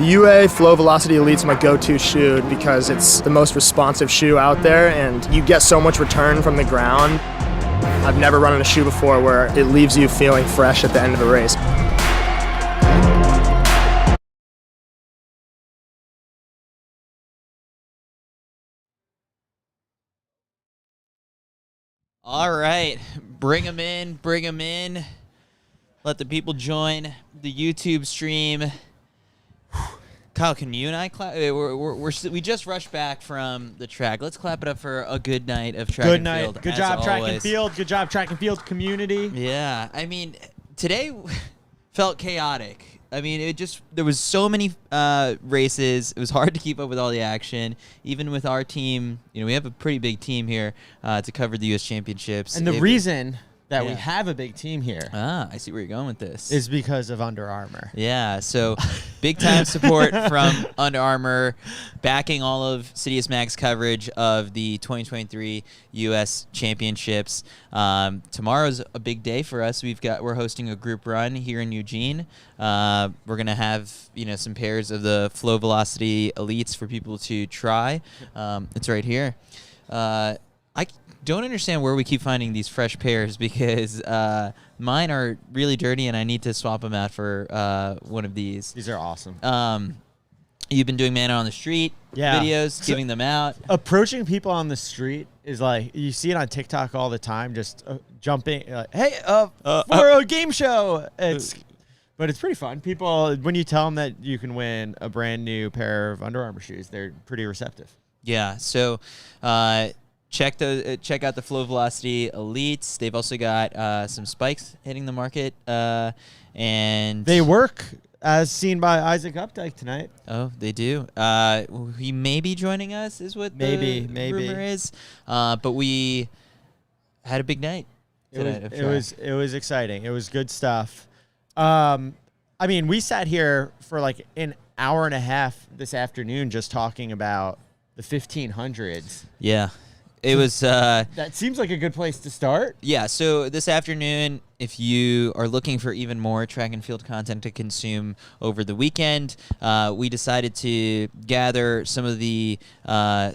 UA Flow Velocity Elite's my go-to shoe because it's the most responsive shoe out there, and you get so much return from the ground. I've never run in a shoe before where it leaves you feeling fresh at the end of a race. All right, bring them in. Let the people join the YouTube stream. Kyle, can you and I clap? We just rushed back from the track. Let's clap it up for a good night of track and field. Good job, track and field. Good job, track and field community. Yeah, I mean, today felt chaotic. I mean, there was so many races. It was hard to keep up with all the action. Even with our team, we have a pretty big team here to cover the U.S. Championships. And the reason that we have a big team here I see where you're going with this. Is because of Under Armour. Yeah, so big time support from Under Armour, backing all of CITIUS MAG's coverage of the 2023 U.S. Championships. Tomorrow's a big day for us. We're hosting a group run here in Eugene. We're gonna have some pairs of the Flow Velocity Elites for people to try. It's right here. I don't understand where we keep finding these fresh pairs because mine are really dirty and I need to swap them out for one of these. These are awesome. You've been doing Man on the Street videos, giving them out. Approaching people on the street is like, you see it on TikTok all the time, just jumping, hey, for a game show. But it's pretty fun. People, when you tell them that you can win a brand new pair of Under Armour shoes, they're pretty receptive. Yeah, so check out the Flow Velocity Elites. They've also got some spikes hitting the market, and they work as seen by Isaac Updike tonight. Oh, they do. He may be joining us, is what the rumor is. But we had a big night tonight. It was exciting. It was good stuff. I mean, we sat here for like an hour and a half this afternoon just talking about the 1500s. Yeah. It was that seems like a good place to start. Yeah, so this afternoon, if you are looking for even more track and field content to consume over the weekend, we decided to gather some of the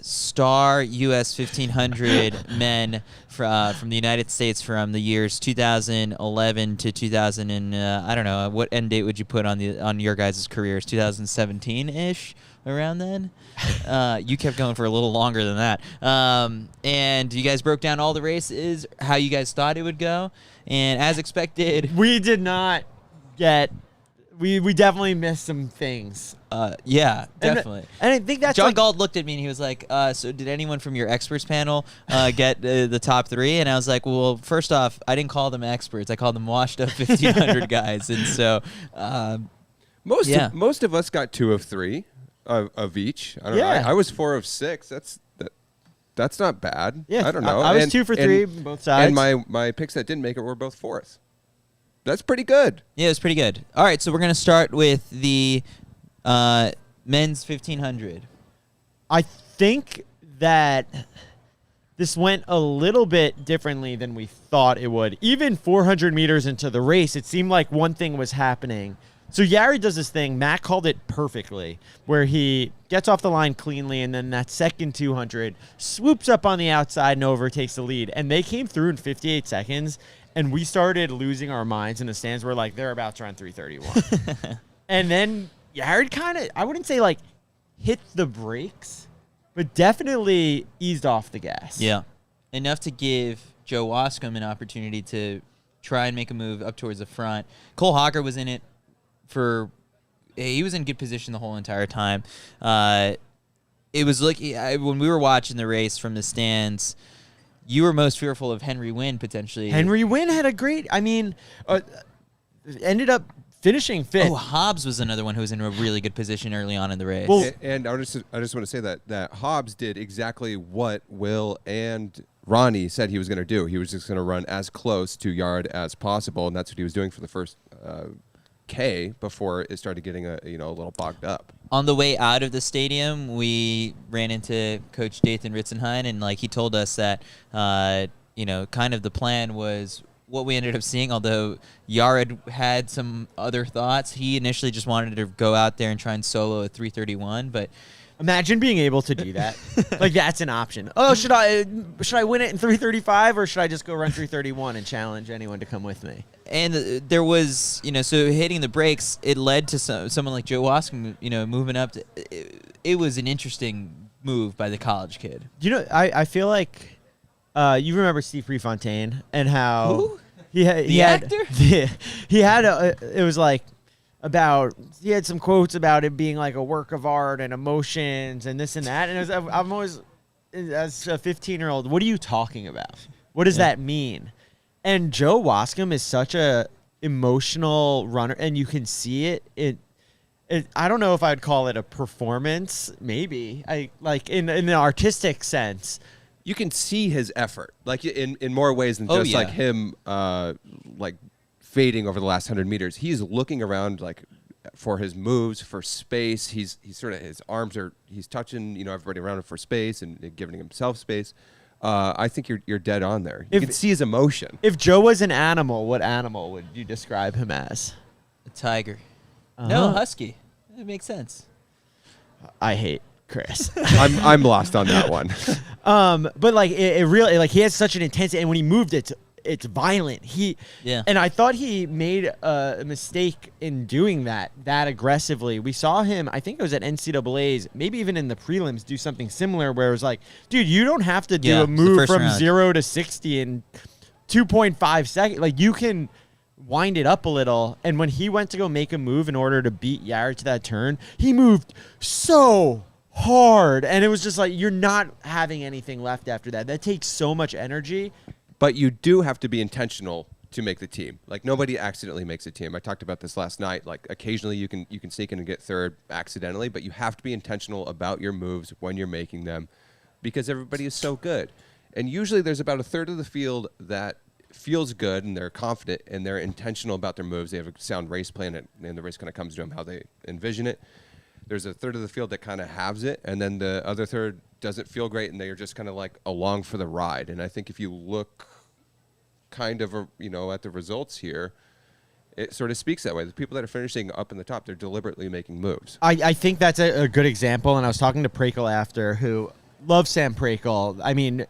star US 1500 men from the United States from the years 2011 to 2000 and I don't know, what end date would you put on your guys' careers? 2017-ish? Around then. You kept going for a little longer than that. And you guys broke down all the races, how you guys thought it would go. And as expected, we did not get – we definitely missed some things. Yeah, definitely. And I think that's John Galt looked at me and he was like, so did anyone from your experts panel get the top three? And I was like, well, first off, I didn't call them experts. I called them washed up 1,500 guys. And so most of us got 2 of 3. Of each. I don't know. I was 4 of 6. That's not bad. Yeah, I don't know. I was 2 for 3 both sides. And my picks that didn't make it were both 4th. That's pretty good. Yeah, it was pretty good. All right, so we're gonna start with the men's 1500. I think that this went a little bit differently than we thought it would. Even 400 meters into the race, it seemed like one thing was happening. So Yared does this thing, Matt called it perfectly, where he gets off the line cleanly and then that second 200 swoops up on the outside and overtakes the lead. And they came through in 58 seconds, and we started losing our minds in the stands. We're like, they're about to run 3:31. And then Yared kind of, I wouldn't say like hit the brakes, but definitely eased off the gas. Yeah, enough to give Joe Wascom an opportunity to try and make a move up towards the front. Cole Hawker was in it. He was in good position the whole entire time. It was like when we were watching the race from the stands, you were most fearful of Henry Wynn potentially. Henry Wynn had a great, ended up finishing 5th. Oh, Hobbs was another one who was in a really good position early on in the race. Well, and I just want to say that Hobbs did exactly what Will and Ronnie said he was going to do. He was just going to run as close to Yared as possible, and that's what he was doing for the first K before it started getting a little bogged up. On the way out of the stadium, we ran into Coach Dathan Ritzenhein, and he told us that kind of the plan was what we ended up seeing, although Yared had some other thoughts. He initially just wanted to go out there and try and solo a 3:31, but imagine being able to do that. Like, that's an option. Oh, should I win it in 3:35, or should I just go run 3:31 and challenge anyone to come with me? And there was, so hitting the brakes, it led to someone like Joe Wascom, moving up. It was an interesting move by the college kid. I feel like you remember Steve Prefontaine and how Who? he had actor? He had it was like about, he had some quotes about it being like a work of art and emotions and this and that, and I'm always, as a 15-year-old, what are you talking about? What does that mean? And Joe Wascom is such a emotional runner, and you can see it. I don't know if I'd call it a performance. Maybe in the artistic sense. You can see his effort, like in more ways than just like him, like fading over the last 100 meters. He's looking around like for his moves, for space. He's sort of, his arms are, he's touching everybody around him for space and giving himself space. I think you're dead on there. You can see his emotion. If Joe was an animal, what animal would you describe him as? A tiger. No, husky. It makes sense. I hate Chris. I'm lost on that one. But like it really, like, he has such an intensity, and when he moved, it's violent. And I thought he made a mistake in doing that aggressively. We saw him, I think it was at NCAA's, maybe even in the prelims, do something similar where it was like, dude, you don't have to do a move from round. 0 to 60 in 2.5 seconds. Like, you can wind it up a little. And when he went to go make a move in order to beat Yared to that turn, he moved so hard. And it was just like, you're not having anything left after that. That takes so much energy. But you do have to be intentional to make the team. Like, nobody accidentally makes a team. I talked about this last night. Like, occasionally you can sneak in and get third accidentally, but you have to be intentional about your moves when you're making them, because everybody is so good. And usually there's about a third of the field that feels good and they're confident and they're intentional about their moves. They have a sound race plan, and the race kind of comes to them how they envision it. There's a third of the field that kind of halves it, and then the other third doesn't feel great, and they're just kind of like along for the ride. And I think if you look kind of at the results here, it sort of speaks that way. The people that are finishing up in the top, they're deliberately making moves. I think that's a good example, and I was talking to Prakel after, who loves Sam Prakel. I mean,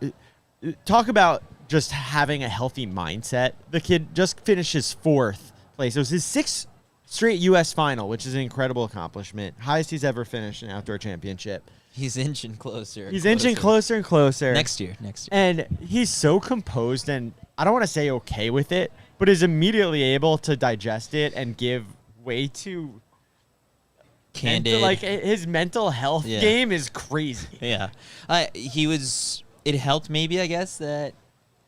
talk about just having a healthy mindset. The kid just finished his 4th place. It was his 6th straight U.S. final, which is an incredible accomplishment. Highest he's ever finished in an outdoor championship. He's inching closer. He's inching closer and closer. Next year. And he's so composed, and I don't want to say okay with it, but is immediately able to digest it and give way to candid. Like, his mental health game is crazy. Yeah. It helped maybe, I guess, that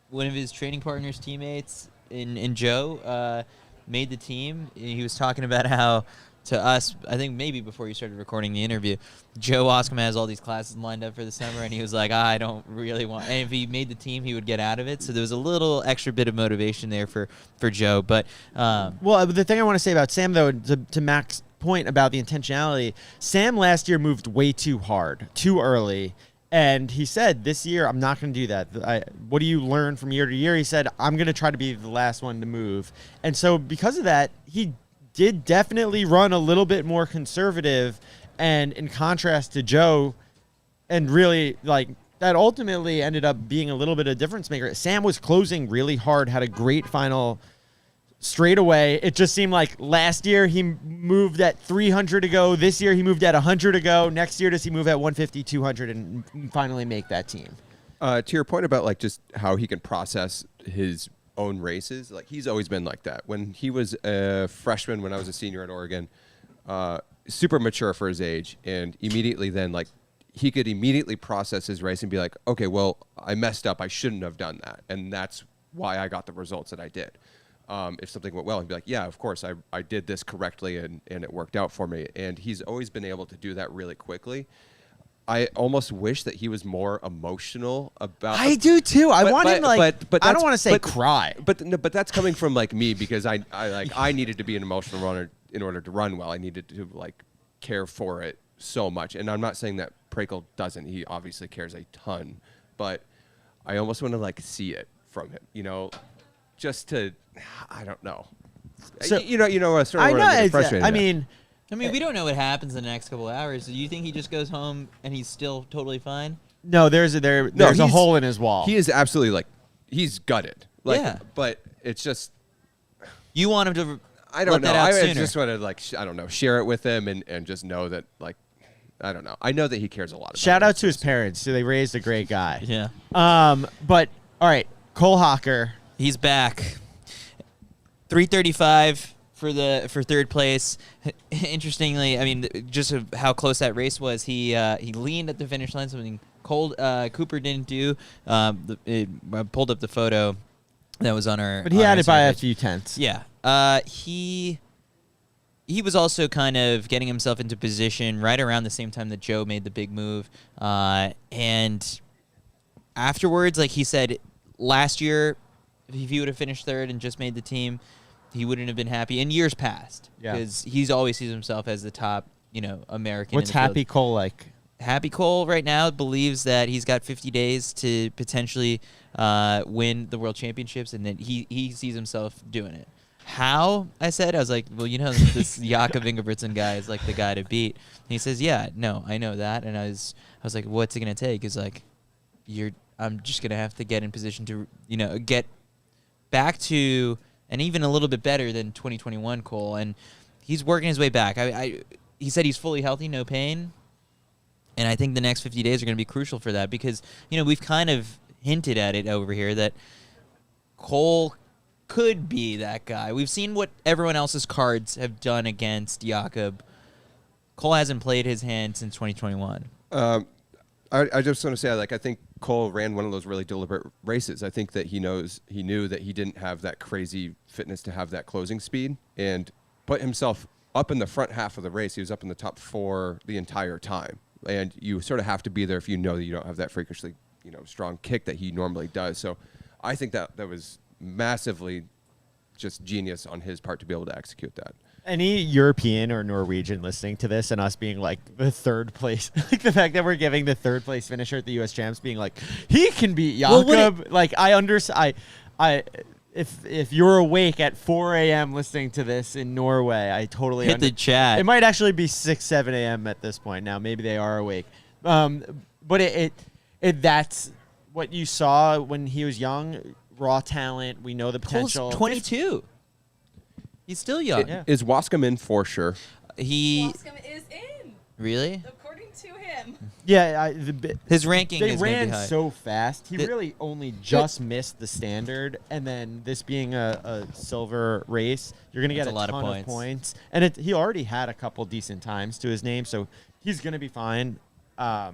one of his training partners, teammates in Joe, made the team. He was talking about how, to us, I think maybe before you started recording the interview, Joe Wascom has all these classes lined up for the summer, and he was like, I don't really want, and if he made the team, he would get out of it. So there was a little extra bit of motivation there for Joe. But well, the thing I want to say about Sam, though, to Mac's point about the intentionality, Sam last year moved way too hard, too early. And he said, this year, I'm not going to do that. What do you learn from year to year? He said, I'm going to try to be the last one to move. And so because of that, he did definitely run a little bit more conservative, and in contrast to Joe, and really, like, that ultimately ended up being a little bit of difference maker. Sam was closing really hard, had a great final straight away. It just seemed like last year he moved at 300 to go. This year he moved at 100 to go. Next year does he move at 150, 200 and finally make that team? To your point about like just how he can process his own races, like he's always been like that. When he was a freshman, when I was a senior at Oregon, super mature for his age, and immediately then like he could immediately process his race and be like, okay, well, I messed up. I shouldn't have done that. And that's why I got the results that I did. If something went well, he'd be like, yeah, of course, I did this correctly and it worked out for me. And he's always been able to do that really quickly. I almost wish that he was more emotional about. I do too. I want him like. But I don't want to say cry. But that's coming from like me, because I needed to be an emotional runner in order to run well. I needed to like care for it so much. And I'm not saying that Prakel doesn't. He obviously cares a ton. But I almost want to like see it from him. You know, just to, I don't know. So, Sort of I what know. I'm getting frustrated I at. mean, we don't know what happens in the next couple of hours. Do you think he just goes home and he's still totally fine? no, there's a hole in his wall. he is absolutely like, he's gutted. Like, Yeah. But it's just, You want him to I don't let know. that out I sooner. just want to like, I don't know, share it with him and just know that like, I don't know. I know that he cares a lot about Shout it. out to his parents. So they raised a great guy. Yeah. But all right, Cole Hocker. He's back. 3:35 for third place. Interestingly, I mean, just how close that race was. He leaned at the finish line, something Cooper didn't do. I pulled up the photo that was on our. But he on had our it by Instagram a page. few tenths. Yeah. He was also kind of getting himself into position right around the same time that Joe made the big move. And afterwards, like he said, last year, if he would have finished third and just made the team, he wouldn't have been happy in years past. Yeah. Because he's always sees himself as the top, American. What's in the field. Happy Cole like? Happy Cole right now believes that he's got 50 days to potentially win the World Championships, and that he sees himself doing it. How? I was like, well, this Jakob Ingebrigtsen guy is like the guy to beat. And he says, yeah, no, I know that. And I was like, what's it going to take? He's like, I'm just going to have to get in position to, get back to, and even a little bit better than 2021 Cole. And he's working his way back. He said he's fully healthy, no pain. And I think the next 50 days are going to be crucial for that because, we've kind of hinted at it over here that Cole could be that guy. We've seen what everyone else's cards have done against Jakob. Cole hasn't played his hand since 2021. I just want to say, I think Cole ran one of those really deliberate races. I think that he knew that he didn't have that crazy fitness to have that closing speed and put himself up in the front half of the race. He was up in the top 4 the entire time. And you sort of have to be there if you know that you don't have that freakishly, strong kick that he normally does. So I think that was massively just genius on his part to be able to execute that. Any European or Norwegian listening to this and us being like the third place, like the fact that we're giving the third place finisher at the U.S. Champs being like, he can beat Jakob. If you're awake at 4 a.m. listening to this in Norway, I totally Hit the chat. It might actually be 6, 7 a.m. at this point now. Maybe they are awake. But that's what you saw when he was young. Raw talent. We know the potential. Cole's 22. He's still young. Is Wascom in for sure? Wascom is in, Really? according to him. Yeah, His ranking they is going to ran be high. so fast. He really only just missed the standard, and then this being a silver race, you're going to get That's a a lot ton of of points. points. And he already had a couple decent times to his name, so he's going to be fine. I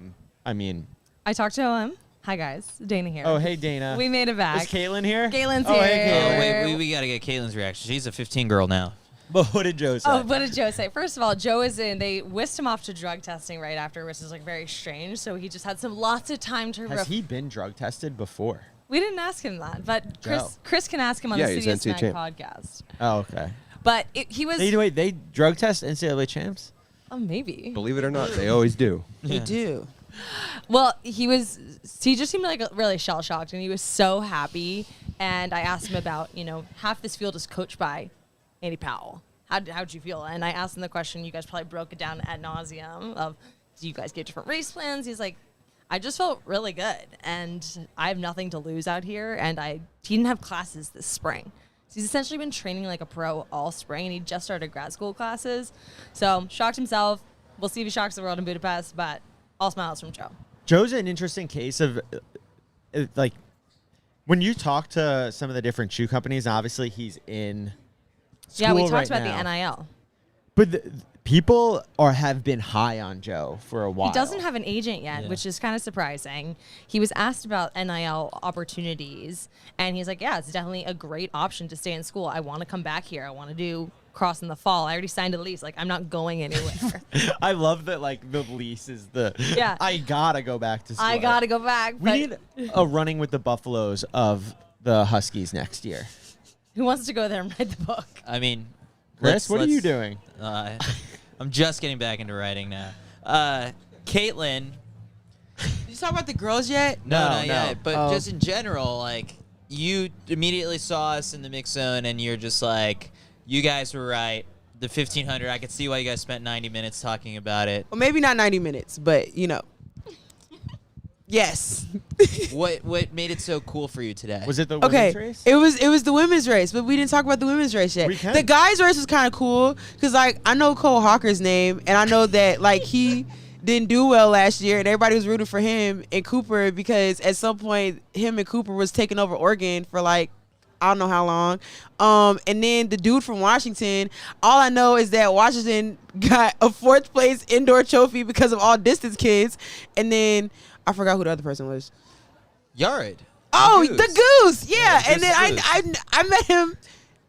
I talked to him. Hi, guys. Dana here. oh, hey, Dana. We made it back. Is Caitlin here? Caitlin's Oh, here. hey, Oh, wait, we got to get Caitlin's reaction. She's a 15 girl now. But what did Joe say? Oh, what did Joe say? First of all, Joe is in. They whisked him off to drug testing right after, which is like very strange. So he just had lots of time to. Has he been drug tested before? We didn't ask him that, but Joe. Chris can ask him on Yeah, the he's CITIUS MAG champ. podcast. Oh, okay. But he was. They drug test NCAA champs? Oh, maybe. Believe it or not, they always do. They do. Well, he just seemed like really shell shocked, and he was so happy. And I asked him about, half this field is coached by Andy Powell. How'd you feel? And I asked him the question. You guys probably broke it down ad nauseum of, do you guys get different race plans? He's like, I just felt really good, and I have nothing to lose out here. And he didn't have classes this spring. So he's essentially been training like a pro all spring, and he just started grad school classes. So shocked himself. We'll see if he shocks the world in Budapest, but all smiles from Joe. Joe's an interesting case of, like, when you talk to some of the different shoe companies, obviously he's in school Yeah, we talked right about now. the NIL. But people have been high on Joe for a while. He doesn't have an agent yet, Yeah. which is kind of surprising. He was asked about NIL opportunities, and he's like, yeah, it's definitely a great option to stay in school. I want to come back here. I want to do cross in the fall. I already signed a lease. Like, I'm not going anywhere. I love that, like, the lease is Yeah. I gotta go back to school. I got to go back. We but need a running with the Buffaloes of the Huskies next year. who wants to go there and write the book? I mean, Chris, what are you doing? I'm just getting back into writing now. Caitlin, did you talk about the girls yet? No, not no. yet. But just in general, like, you immediately saw us in the mix zone, and you're just like, you guys were right. The 1500, I could see why you guys spent 90 minutes talking about it. Well, maybe not 90 minutes, but, you know. Yes. What made it so cool for you today? Was it the women's race? It was the women's race, but we didn't talk about the women's race yet. The guys' race was kind of cool because, like, I know Cole Hawker's name, and I know that, like, he didn't do well last year, and everybody was rooting for him and Cooper because at some point him and Cooper was taking over Oregon for, like, I don't know how long. And then the dude from Washington, all I know is that Washington got a 4th place indoor trophy because of all distance kids, and then I forgot who the other person was. Yared. Oh, the Goose. Yeah. And then I met him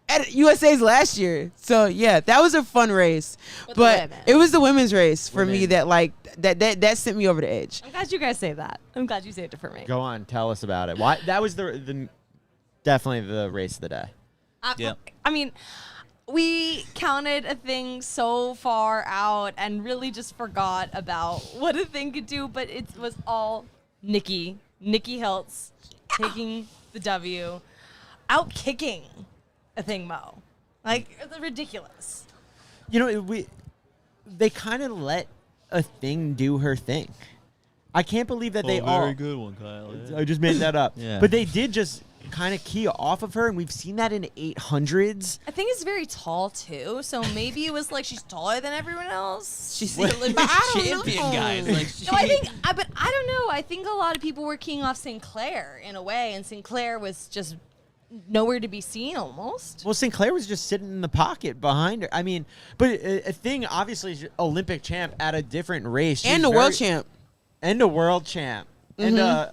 at USA's last year. So, yeah, that was a fun race. But it was the women's race for me that, like, that sent me over the edge. I'm glad you guys say that. I'm glad you saved it for me. Go on. Tell us about it. Why? That was the definitely the race of the day. Yeah. I mean, we counted a thing so far out and really just forgot about what a thing could do, but it was all Nikki Hiltz taking the W, out kicking a thing Mo. Like, it's ridiculous. You know, they kind of let a thing do her thing. I can't believe that they all. Very good one, Kyle. Yeah. I just made that up. Yeah. But they did just kind of key off of her, and we've seen that in 800s. I think it's very tall too, so maybe it was like she's taller than everyone else. She's the Olympic champion, guys. Like, No, I think, but I don't know. I think a lot of people were keying off Sinclair in a way, and Sinclair was just nowhere to be seen almost. Well, Sinclair was just sitting in the pocket behind her. I mean, but a thing, obviously, is Olympic champ at a different race. And the world champ. And a world champ. Mm-hmm. And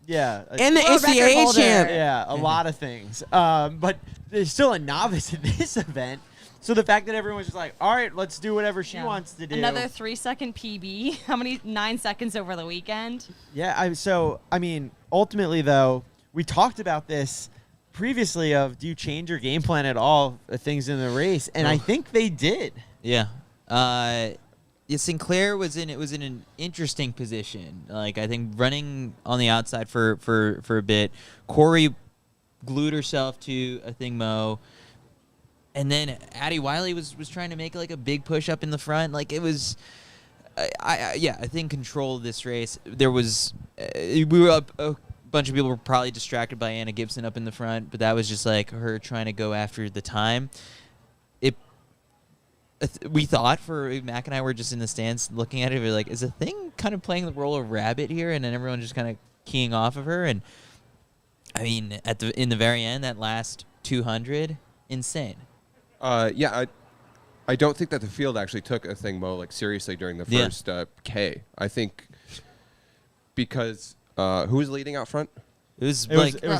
yeah. And the NCAA champ. Yeah, a lot of things. But there's still a novice in this event. So the fact that everyone's just like, all right, let's do whatever she wants to do. Another 3-second PB. How many? 9 seconds over the weekend. Yeah. I mean, ultimately, though, we talked about this previously of do you change your game plan at all, things in the race? And I think they did. Yeah. Sinclair was in an interesting position. Like, I think running on the outside for a bit. Corey glued herself to a thing Mo. And then Addie Wiley was trying to make like a big push up in the front. Like, it was I think control of this race. There was we were up, a bunch of people were probably distracted by Anna Gibson up in the front, but that was just like her trying to go after the time. We thought, Mac and I were just in the stands looking at it, we were like, is the thing kind of playing the role of rabbit here? And then everyone just kind of keying off of her. And I mean, in the very end, that last 200, insane. I don't think that the field actually took a thing Mo like seriously during the first K. I think because who was leading out front? It was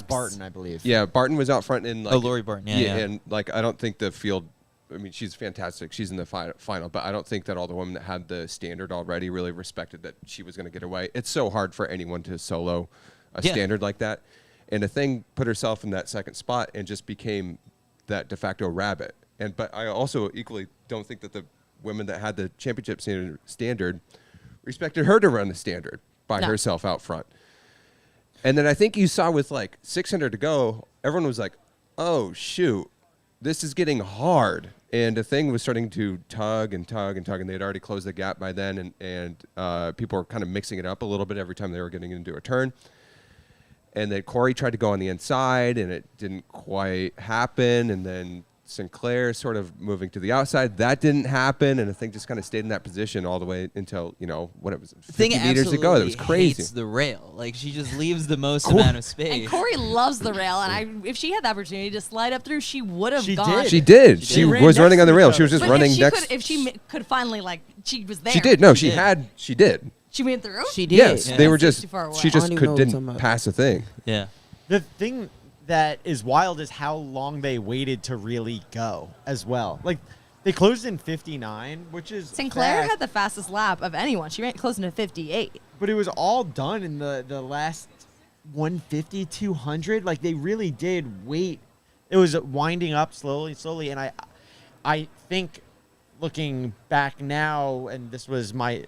Barton, I believe. Yeah, Barton was out front in like Lori Barton. Yeah. And like I don't think the field. I mean, she's fantastic. She's in the final, but I don't think that all the women that had the standard already really respected that she was going to get away. It's so hard for anyone to solo a standard like that. And the thing put herself in that second spot and just became that de facto rabbit. But I also equally don't think that the women that had the championship standard respected her to run the standard by herself out front. And then I think you saw with like 600 to go, everyone was like, oh, shoot, this is getting hard. And the thing was starting to tug and tug and tug, and they had already closed the gap by then, and people were kind of mixing it up a little bit every time they were getting into a turn. And then Corey tried to go on the inside, and it didn't quite happen. And then Sinclair sort of moving to the outside. That didn't happen, and the thing just kind of stayed in that position all the way until, when it was 50 meters to go. That was crazy. Hates the rail. Like, she just leaves the most amount of space. And Corey loves the rail, and if she had the opportunity to slide up through, she would have gone. She did. She was running on the rail. She was just running next. If she could finally, she was there. She did. No, she did. She went through? She did. Yes, Yeah. they were just. She just didn't didn't pass a thing. Yeah. The thing that is wild is how long they waited to really go as well. Like, they closed in 59, which is Sinclair fast, had the fastest lap of anyone. She went close to 58. but it was all done in the last 150, 200. Like, they really did wait. It was winding up slowly, and I think looking back now, and this was my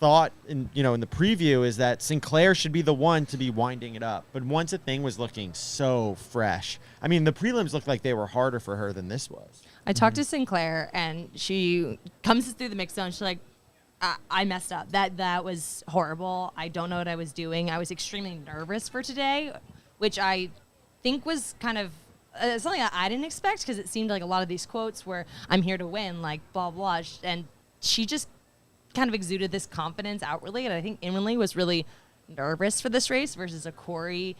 thought in the preview is that Sinclair should be the one to be winding it up. But once a thing was looking so fresh, I mean, the prelims looked like they were harder for her than this was. I talked to Sinclair, and she comes through the mix zone. She's like, I messed up. That was horrible. I don't know what I was doing. I was extremely nervous for today, which I think was kind of something that I didn't expect, because it seemed like a lot of these quotes were, I'm here to win, like blah, blah. And she just kind of exuded this confidence outwardly, and I think inwardly was really nervous for this race versus a Corey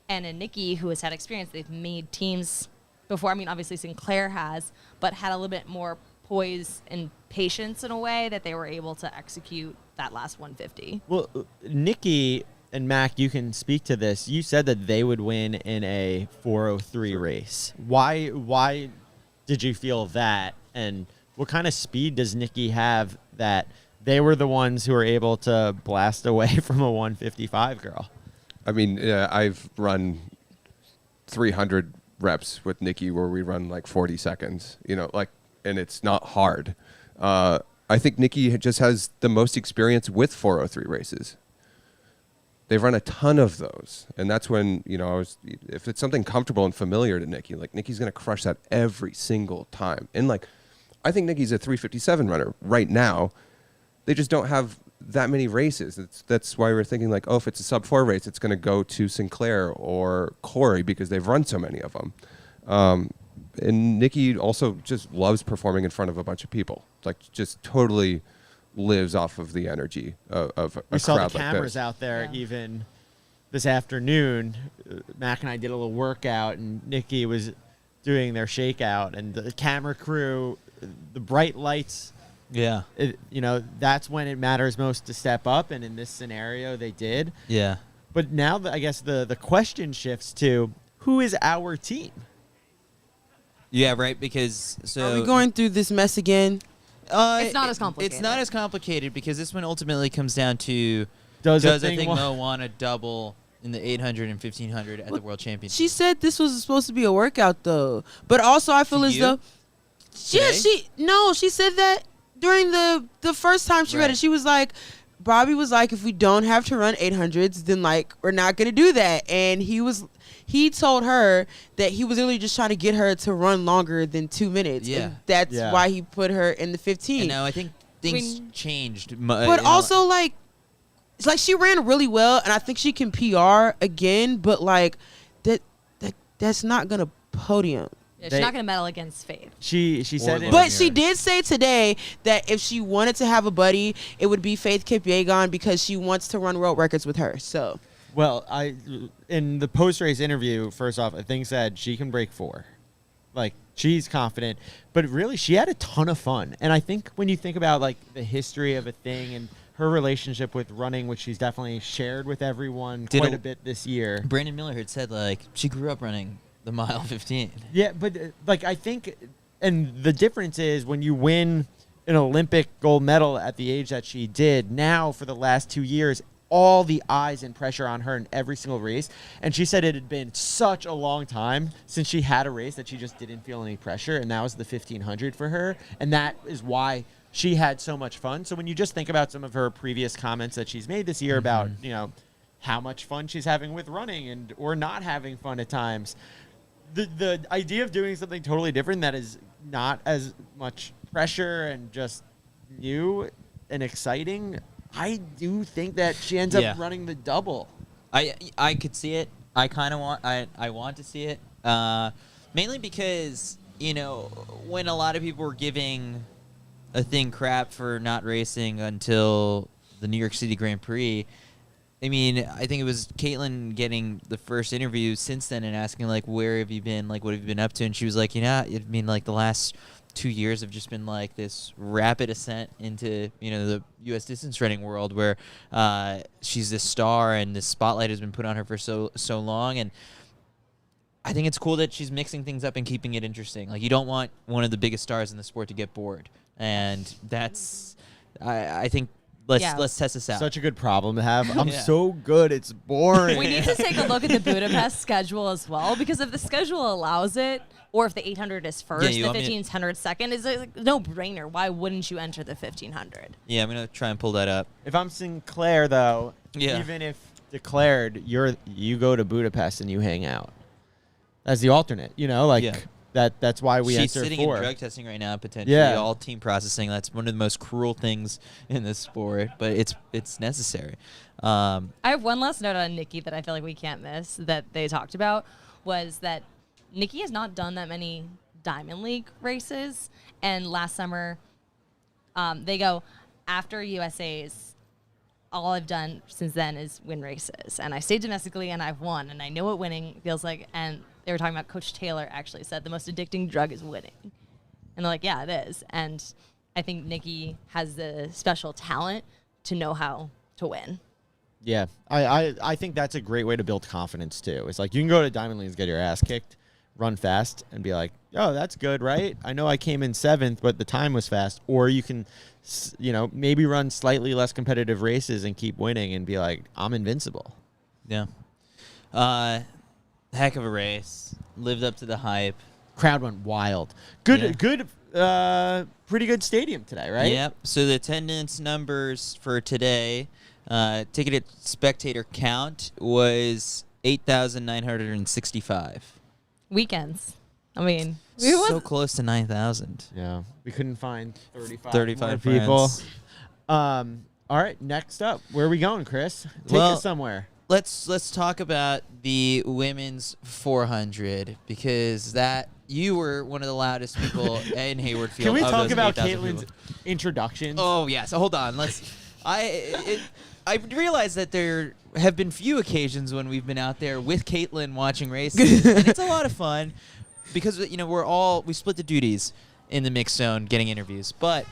and a Nikki who has had experience. They've made teams before. I mean, obviously Sinclair has, but had a little bit more poise and patience in a way that they were able to execute that last 150. Well, Nikki and Mac, you can speak to this. You said that they would win in a 4:03 race. Why did you feel that? And what kind of speed does Nikki have that they were the ones who were able to blast away from a 155 girl? I mean, I've run 300 reps with Nikki where we run like 40 seconds, and it's not hard. I think Nikki just has the most experience with 4:03 races. They've run a ton of those, and that's when if it's something comfortable and familiar to Nikki, like Nikki's gonna crush that every single time. And I think Nikki's a 357 runner right now. They just don't have that many races. That's why we're thinking if it's a sub 4 race, it's gonna go to Sinclair or Corey because they've run so many of them. And Nikki also just loves performing in front of a bunch of people. Just totally lives off of the energy of a crowd like this. We saw the cameras out there even this afternoon. Mac and I did a little workout, and Nikki was doing their shakeout, and the camera crew, the bright lights. Yeah. That's when it matters most to step up, and in this scenario, they did. Yeah. But now, I guess the question shifts to, who is our team? Yeah, right, because Are we going through this mess again? It's not as complicated. It's not as complicated because this one ultimately comes down to does I think Mo want to double in the 800 and 1500 at the World Championships. She said this was supposed to be a workout, though. But also, I feel as though... Yeah, she said that during the first time she read it. She was like, Bobby was like, if we don't have to run 800s, then we're not going to do that. And he told her that he was literally just trying to get her to run longer than 2 minutes. Yeah. And that's why he put her in the 15. And now I think things changed. But also, it's she ran really well, and I think she can PR again, but that's not going to podium. Yeah, she's not going to medal against Faith. She said, but she did say today that if she wanted to have a buddy, it would be Faith Kipyegon because she wants to run world records with her. So, well, in the post-race interview, first off, I think said she can break 4. She's confident, but really she had a ton of fun. And I think when you think about the history of a thing and her relationship with running, which she's definitely shared with everyone quite a bit this year. Brandon Miller had said she grew up running the mile 15. Yeah, but I think, and the difference is when you win an Olympic gold medal at the age that she did, now for the last 2 years, all the eyes and pressure on her in every single race. And she said it had been such a long time since she had a race that she just didn't feel any pressure, and that was the 1500 for her. And that is why she had so much fun. So when you just think about some of her previous comments that she's made this year about, how much fun she's having with running or not having fun at times, the idea of doing something totally different that is not as much pressure and just new and exciting, I do think that she ends up running the double. I could see it. I kind of want to see it. Mainly because, when a lot of people were giving a thing crap for not racing until the New York City Grand Prix, I mean, I think it was Caitlin getting the first interview since then and asking, where have you been? What have you been up to? And she was like, the last 2 years have just been this rapid ascent into, the U.S. distance running world where she's this star and this spotlight has been put on her for so long. And I think it's cool that she's mixing things up and keeping it interesting. You don't want one of the biggest stars in the sport to get bored. And that's, I think Let's test this out. Such a good problem to have. I'm so good, it's boring. We need to take a look at the Budapest schedule as well, because if the schedule allows it, or if the 800 is first, the 1500 second is a no-brainer. Why wouldn't you enter the 1500? Yeah, I'm gonna try and pull that up. If I'm Sinclair, though, even if declared, you go to Budapest and you hang out as the alternate. That's why we She's enter sitting in drug testing right now, potentially. All team processing. That's one of the most cruel things in this sport, but it's necessary. I have one last note on Nikki that I feel like we can't miss that they talked about, was that Nikki has not done that many Diamond League races, and last summer they go, after USA's, all I've done since then is win races, and I stayed domestically and I've won, and I know what winning feels like. And they were talking about Coach Taylor actually said the most addicting drug is winning, and they're like, yeah, it is. And I think Nikki has the special talent to know how to win. Yeah, I think that's a great way to build confidence too. It's like you can go to Diamond Leagues, get your ass kicked, run fast, and be like, oh, that's good, right? I know I came in 7th, but the time was fast. Or you can, maybe run slightly less competitive races and keep winning and be like, I'm invincible. Yeah. Heck of a race. Lived up to the hype. Crowd went wild. Good, pretty good stadium today, right? Yep. So the attendance numbers for today, ticketed spectator count was 8,965. Weekends. I mean, so close to 9,000. Yeah. We couldn't find 35 people. All right, next up. Where are we going, Chris? Take us somewhere. Let's talk about the women's 400, because you were one of the loudest people in Hayward Field. Can we talk about Caitlin's introduction? Oh yeah. So hold on. I realized that there have been few occasions when we've been out there with Caitlin watching races, and it's a lot of fun because we split the duties in the mixed zone getting interviews, but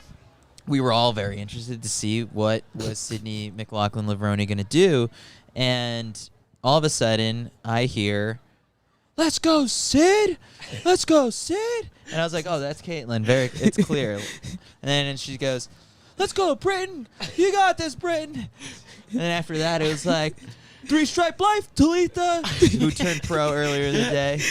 we were all very interested to see what was Sydney McLaughlin-Levrone going to do, and all of a sudden I hear, "Let's go, Sid! Let's go, Sid!" And I was like, "Oh, that's Caitlin. It's clear." And then she goes, "Let's go, Britton! You got this, Britton!" And then after that, it was like, "Three-stripe life, Talitha," who turned pro earlier in the day.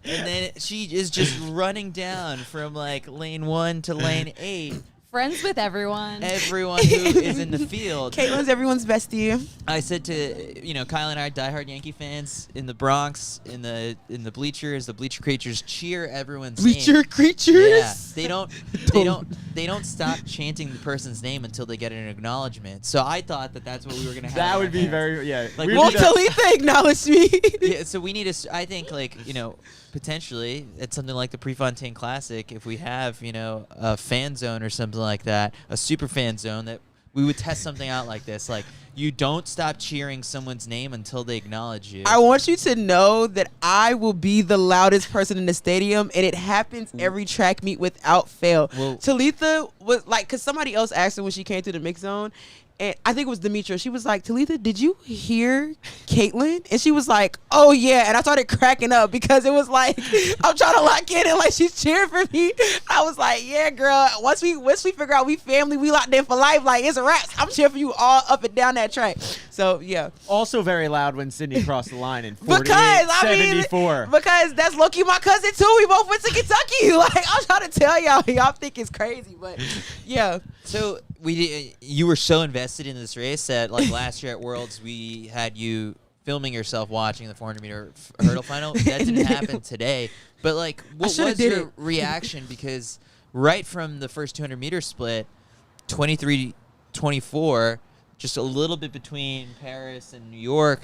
And then she is just running down from lane 1 to lane 8. Friends with everyone. Everyone who is in the field. Caitlin's everyone's bestie. I said to, Kyle and I are diehard Yankee fans in the Bronx, in the bleachers. The bleacher creatures cheer everyone's name. Bleacher creatures? Yeah, they don't stop chanting the person's name until they get an acknowledgement. So I thought that that's what we were gonna have. That would be very Talitha acknowledged me. Yeah, so we need to. I think potentially at something like the Prefontaine Classic, if we have a fan zone or something like that, a super fan zone, that we would test something out like this. Like, you don't stop cheering someone's name until they acknowledge you. I want you to know that I will be the loudest person in the stadium, and it happens every track meet without fail. Well, Talitha was like, because somebody else asked her when she came through the mix zone, and I think it was Demetra. She was like, "Talitha, did you hear Caitlin?" And she was like, "Oh yeah." And I started cracking up because it was like, I'm trying to lock in, and she's cheering for me. I was like, "Yeah, girl. Once we figure out we family, we locked in for life. Like, it's a wrap. I'm cheering for you all up and down that track." So yeah. Also very loud when Sydney crossed the line in 48-74. Because that's low-key my cousin too. We both went to Kentucky. I'm trying to tell y'all think it's crazy, but yeah. So you were so invested in this race that last year at Worlds, we had you filming yourself watching the 400-meter hurdle final. That didn't happen today. But what was your reaction? Because right from the first 200-meter split, 23-24, just a little bit between Paris and New York,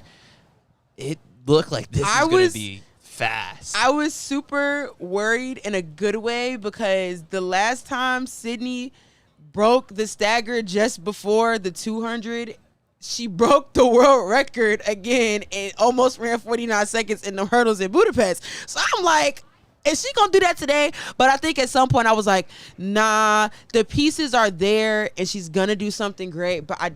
it looked like this was going to be fast. I was super worried in a good way because the last time Sydney broke the stagger just before the 200, she broke the world record again and almost ran 49 seconds in the hurdles in Budapest. So I'm like, is she gonna do that today? But I think at some point I was like, nah, the pieces are there and she's gonna do something great. But I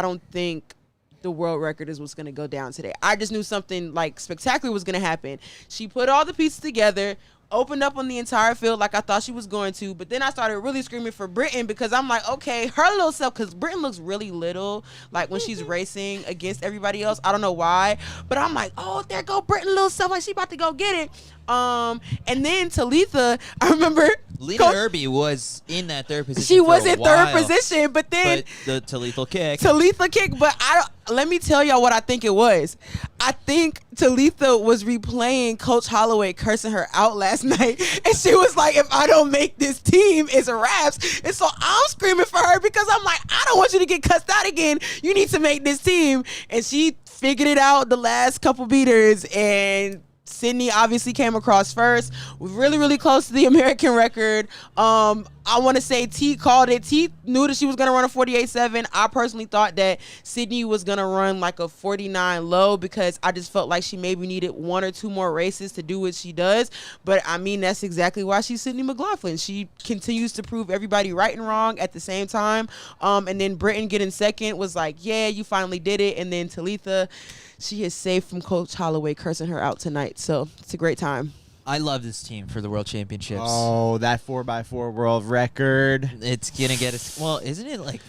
don't think the world record is what's gonna go down today. I just knew something spectacular was gonna happen. She put all the pieces together. opened up on the entire field like I thought she was going to, but then I started really screaming for Britton because I'm like, okay, her little self, because Britton looks really little, like when she's racing against everybody else. I don't know why, but I'm like, oh, there go Britton little self, like she about to go get it. And then Talitha, I remember Lena Irby was in that third position. She was for a in while, third position, but then the Talitha kick. But let me tell y'all what I think it was. I think Talitha was replaying Coach Holloway cursing her out last night, and she was like, if I don't make this team, it's wraps. And so I'm screaming for her because I'm like, I don't want you to get cussed out again. You need to make this team. And she figured it out the last couple beaters, and Sydney obviously came across first. We're really, really close to the American record. I want to say T called it. T knew that she was going to run a 48.7. I personally thought that Sydney was going to run like a 49 low because I just felt like she maybe needed one or two more races to do what she does. But, I mean, that's exactly why she's Sydney McLaughlin. She continues to prove everybody right and wrong at the same time. And then Britton getting second was like, yeah, you finally did it. And then Talitha, she is safe from Coach Holloway cursing her out tonight. So it's a great time. I love this team for the World Championships. Oh, that 4x4 world record. It's going to get us. Well, isn't it like.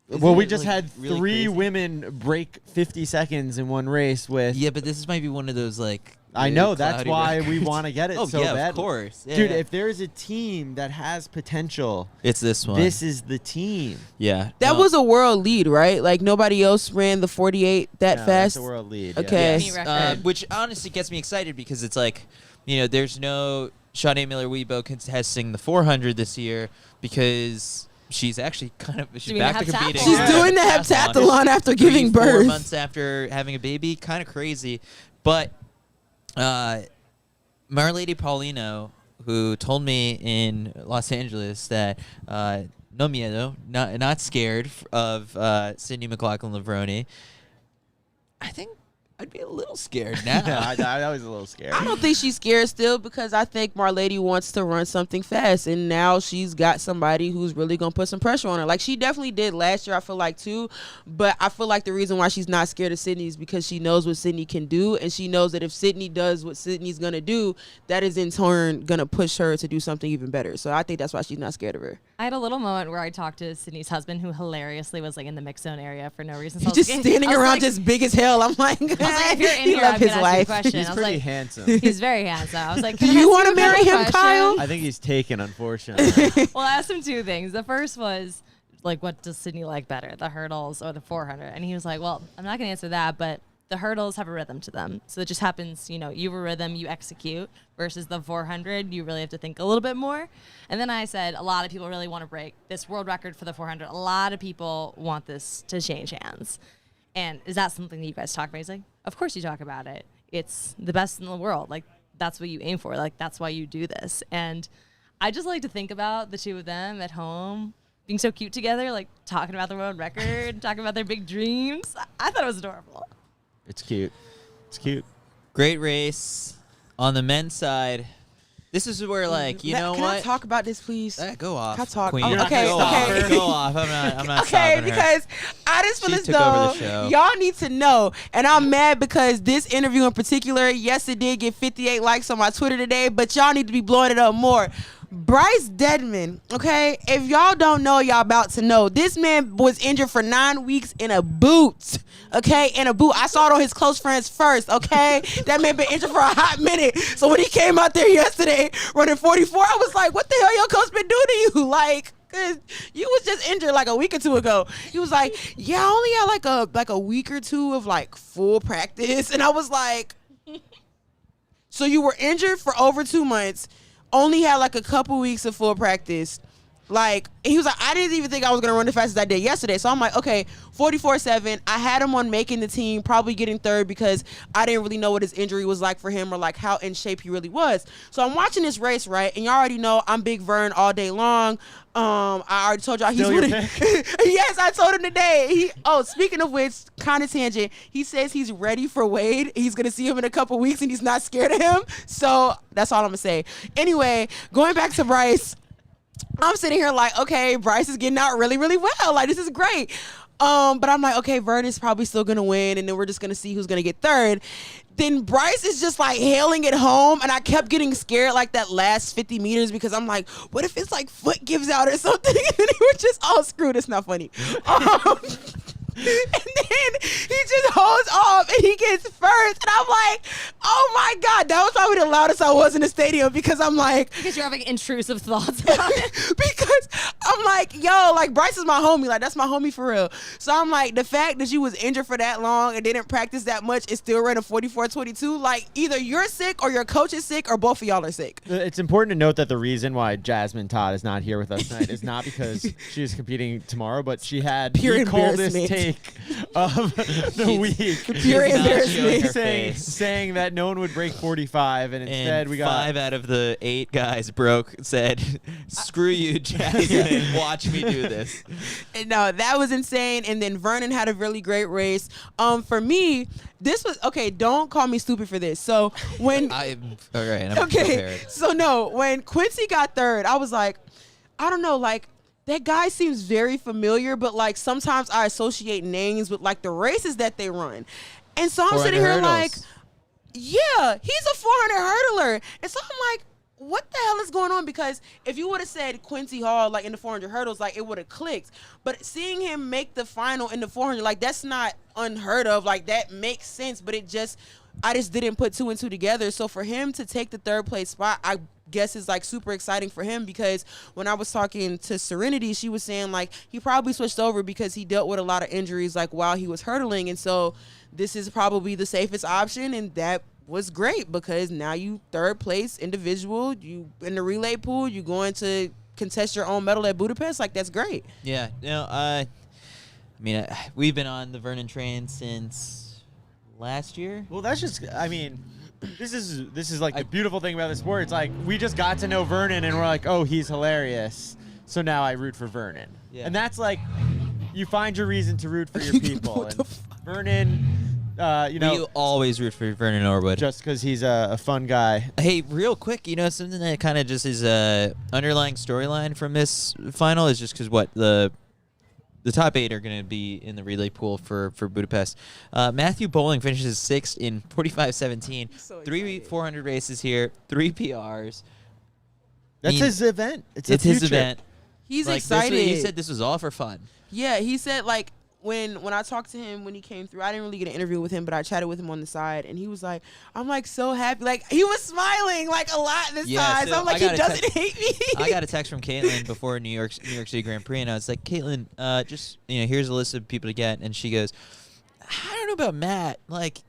Well, we just had really three crazy? Women break 50 seconds in one race with. Yeah, but this might be one of those like. I know, that's cloudy why records. we want to get it Oh, so yeah, bad. of course. Yeah, Dude, yeah. if there's a team that has potential, It's this one. this is the team. Yeah. That No, was a world lead, right? Like nobody else ran the 48 that No, fast. That's a world lead. Okay. Any record. which honestly gets me excited because it's like, there's no Sade Miller-Weibo has sing the 400 this year because she's actually she's Doing back the to competing. heptathlon. She's doing the heptathlon after giving 4 birth. months after having a baby, kind of crazy. But Marlady Paulino, who told me in Los Angeles that no miedo, not scared of Sydney McLaughlin-Levrone, I think I'd be a little scared now. I was a little scared. I don't think she's scared still because I think Marlady wants to run something fast, and now she's got somebody who's really going to put some pressure on her. Like she definitely did last year, I feel like, too, but I feel like the reason why she's not scared of Sydney is because she knows what Sydney can do, and she knows that if Sydney does what Sydney's going to do, that is in turn going to push her to do something even better. So I think that's why she's not scared of her. I had a little moment where I talked to Sydney's husband, who hilariously was like in the mix zone area for no reason. So I was Just like- standing I was around like- just big as hell. I'm like, if you're in he here, love I'm his gonna ask you a wife. question. He's I was pretty like, handsome. he's very handsome. I was like, Do can I you ask want to a marry couple him, questions? Kyle? I think he's taken, unfortunately. Well, I asked him two things. The first was, like, what does Sydney like better, the hurdles or the 400? And he was like, well, I'm not going to answer that, but the hurdles have a rhythm to them. So it just happens, you have a rhythm, you execute, versus the 400, you really have to think a little bit more. And then I said, a lot of people really want to break this world record for the 400. A lot of people want this to change hands. And is that something that you guys talk about? He's like, of course you talk about it. It's the best in the world. Like, that's what you aim for. Like, that's why you do this. And I just like to think about the two of them at home being so cute together, like talking about the world record, talking about their big dreams. I thought it was adorable. It's cute. It's cute. Great race on the men's side. This is where, like, you know Can what? I talk about this, please? Go off. Can I talk? Queen. Oh, You're not okay, gonna stop okay. her. Go off. I'm not Okay, stopping her. because I just feel She as took over the though show. y'all need to know, and I'm mad because this interview in particular, yes, it did get 58 likes on my Twitter today, but y'all need to be blowing it up more. Bryce Deadman, okay? If y'all don't know, y'all about to know. This man was injured for 9 weeks in a boot, okay? In a boot. I saw it on his close friends first, okay? That man been injured for a hot minute. So when he came out there yesterday running 44, I was like, what the hell your coach been doing to you? Like, cause you was just injured like a week or two ago. He was like, yeah, I only had like a week or two of like full practice. And I was like, so you were injured for over 2 months, only had like a couple weeks of full practice. Like, he was like, I didn't even think I was going to run as fast as I did yesterday. So I'm like, okay, 44.7. I had him on making the team, probably getting third because I didn't really know what his injury was like for him or like how in shape he really was. So I'm watching this race, right? And y'all already know I'm Big Vern all day long. I already told y'all he's Still your winning. Yes, I told him today. Speaking of which, kind of tangent, he says he's ready for Wade. He's going to see him in a couple weeks and he's not scared of him. So that's all I'm going to say. Anyway, going back to Bryce, I'm sitting here like, okay, Bryce is getting out really, really well. Like, this is great. But I'm like, okay, Vernon's probably still going to win, and then we're just going to see who's going to get third. Then Bryce is just like hailing it home, and I kept getting scared like that last 50 meters because I'm like, what if it's like foot gives out or something? And then we're just all screwed. It's not funny. And then he just holds off and he gets first. And I'm like, oh my God, that was probably the loudest I was in the stadium because I'm like. Because you're having intrusive thoughts about it. Because I'm like, yo, like Bryce is my homie. Like, that's my homie for real. So I'm like, the fact that you was injured for that long and didn't practice that much and still ran a 44.22, like either you're sick or your coach is sick or both of y'all are sick. It's important to note that the reason why Jasmine Todd is not here with us tonight is not because she's competing tomorrow, but she had the coldest take of the week. Pure embarrassment. Saying that no one would break 45, and instead we got 5 out of the 8 guys said, screw you, Jasmine, watch me do this. And no, that was insane. And then Vernon had a really great race. For me, this was, okay, don't call me stupid for this. So when I'm prepared. So no, when Quincy got third, I was like, I don't know, like, that guy seems very familiar, but like sometimes I associate names with like the races that they run. And so I'm sitting here hurdles. like, yeah, he's a 400 hurdler. And so I'm like, what the hell is going on? Because if you would have said Quincy Hall like in the 400 hurdles, like it would have clicked. But seeing him make the final in the 400, like that's not unheard of. Like that makes sense, but I just didn't put 2 and 2 together. So for him to take the third place spot, I guess is like super exciting for him because when I was talking to Serenity, she was saying like he probably switched over because he dealt with a lot of injuries like while he was hurdling, and so this is probably the safest option, and that was great because now you third place individual, you in the relay pool, you going to contest your own medal at Budapest. Like that's great. Yeah, I mean, we've been on the Vernon train since last year. Well, that's just, I mean, this is like the beautiful thing about the sport. It's like we just got to know Vernon and we're like, oh, he's hilarious. So now I root for Vernon. Yeah. And that's like, you find your reason to root for your people. And Vernon, we always root for Vernon Norwood. Just because he's a fun guy. Hey, real quick, something that kind of just is a underlying storyline from this final is just because the top 8 are going to be in the relay pool for Budapest. Matthew Bowling finishes 6th in 45:17. So 3 400 races here, 3 PRs. That's his event. It's his event. He's excited. He said this was all for fun. Yeah, he said like when I talked to him when he came through, I didn't really get an interview with him, but I chatted with him on the side, and he was like, I'm like so happy. Like he was smiling like a lot this time. So I'm like, he doesn't hate me. I got a text from Caitlin before New York City Grand Prix, and I was like, Caitlin, just here's a list of people to get, and she goes, I don't know about Matt, like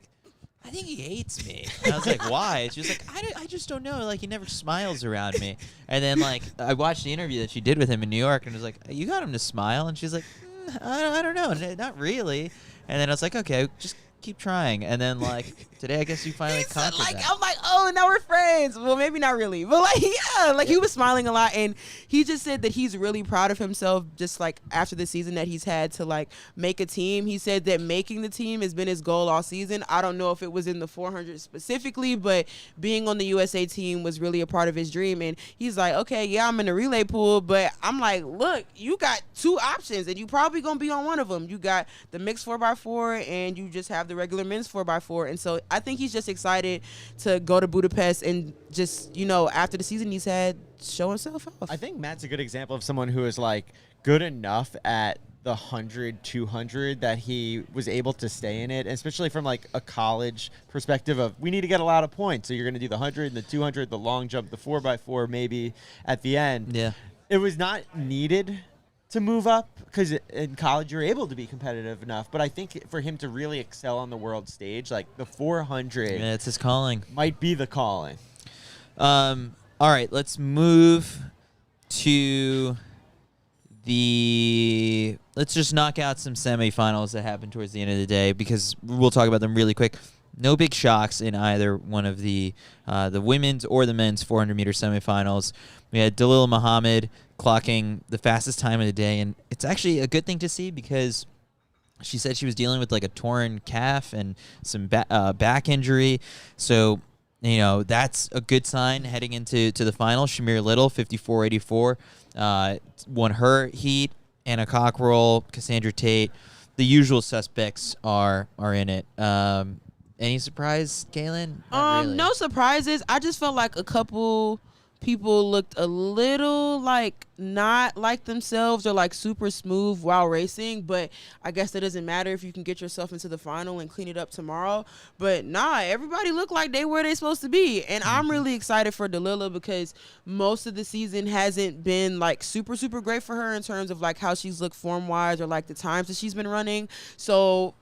I think he hates me. And I was like, why? She was like, I just don't know. Like, he never smiles around me. And then, like, I watched the interview that she did with him in New York and was like, you got him to smile? And she's like, I don't know. Not really. And then I was like, okay, just keep trying. And then, like, today I guess you finally conquered that. I'm like, oh, now we're friends. Well, maybe not really. But, like, yeah, like, he was smiling a lot. And he just said that he's really proud of himself just, like, after the season that he's had to, like, make a team. He said that making the team has been his goal all season. I don't know if it was in the 400 specifically, but being on the USA team was really a part of his dream. And he's like, okay, yeah, I'm in the relay pool. But I'm like, look, you got 2 options, and you probably going to be on one of them. You got the mixed 4x4, and you just have the regular men's 4x4. And so I think he's just excited to go to Budapest and just, after the season he's had, show himself off. I think Matt's a good example of someone who is like good enough at the 100, 200 that he was able to stay in it, especially from like a college perspective of we need to get a lot of points. So you're going to do the 100 and the 200, the long jump, the 4x4 maybe at the end. Yeah. It was not needed to move up because in college you're able to be competitive enough, but I think for him to really excel on the world stage, like the 400, yeah, it's his calling. Might be the calling. All right, let's move to let's just knock out some semifinals that happened towards the end of the day because we'll talk about them really quick. No big shocks in either one of the women's or the men's 400-meter semifinals. We had Dalil Muhammad clocking the fastest time of the day, and it's actually a good thing to see because she said she was dealing with like a torn calf and some back injury. So, that's a good sign heading into the final. Shamir Little, 54.84, won her heat. Anna Cockrell, Cassandra Tate, the usual suspects are in it. Any surprise, Kaylin? Not really. No surprises. I just felt like a couple people looked a little like not like themselves or like super smooth while racing, but I guess that doesn't matter if you can get yourself into the final and clean it up tomorrow. But everybody looked like they were they supposed to be, and I'm really excited for Delilah because most of the season hasn't been like super great for her in terms of like how she's looked form wise or like the times that she's been running. So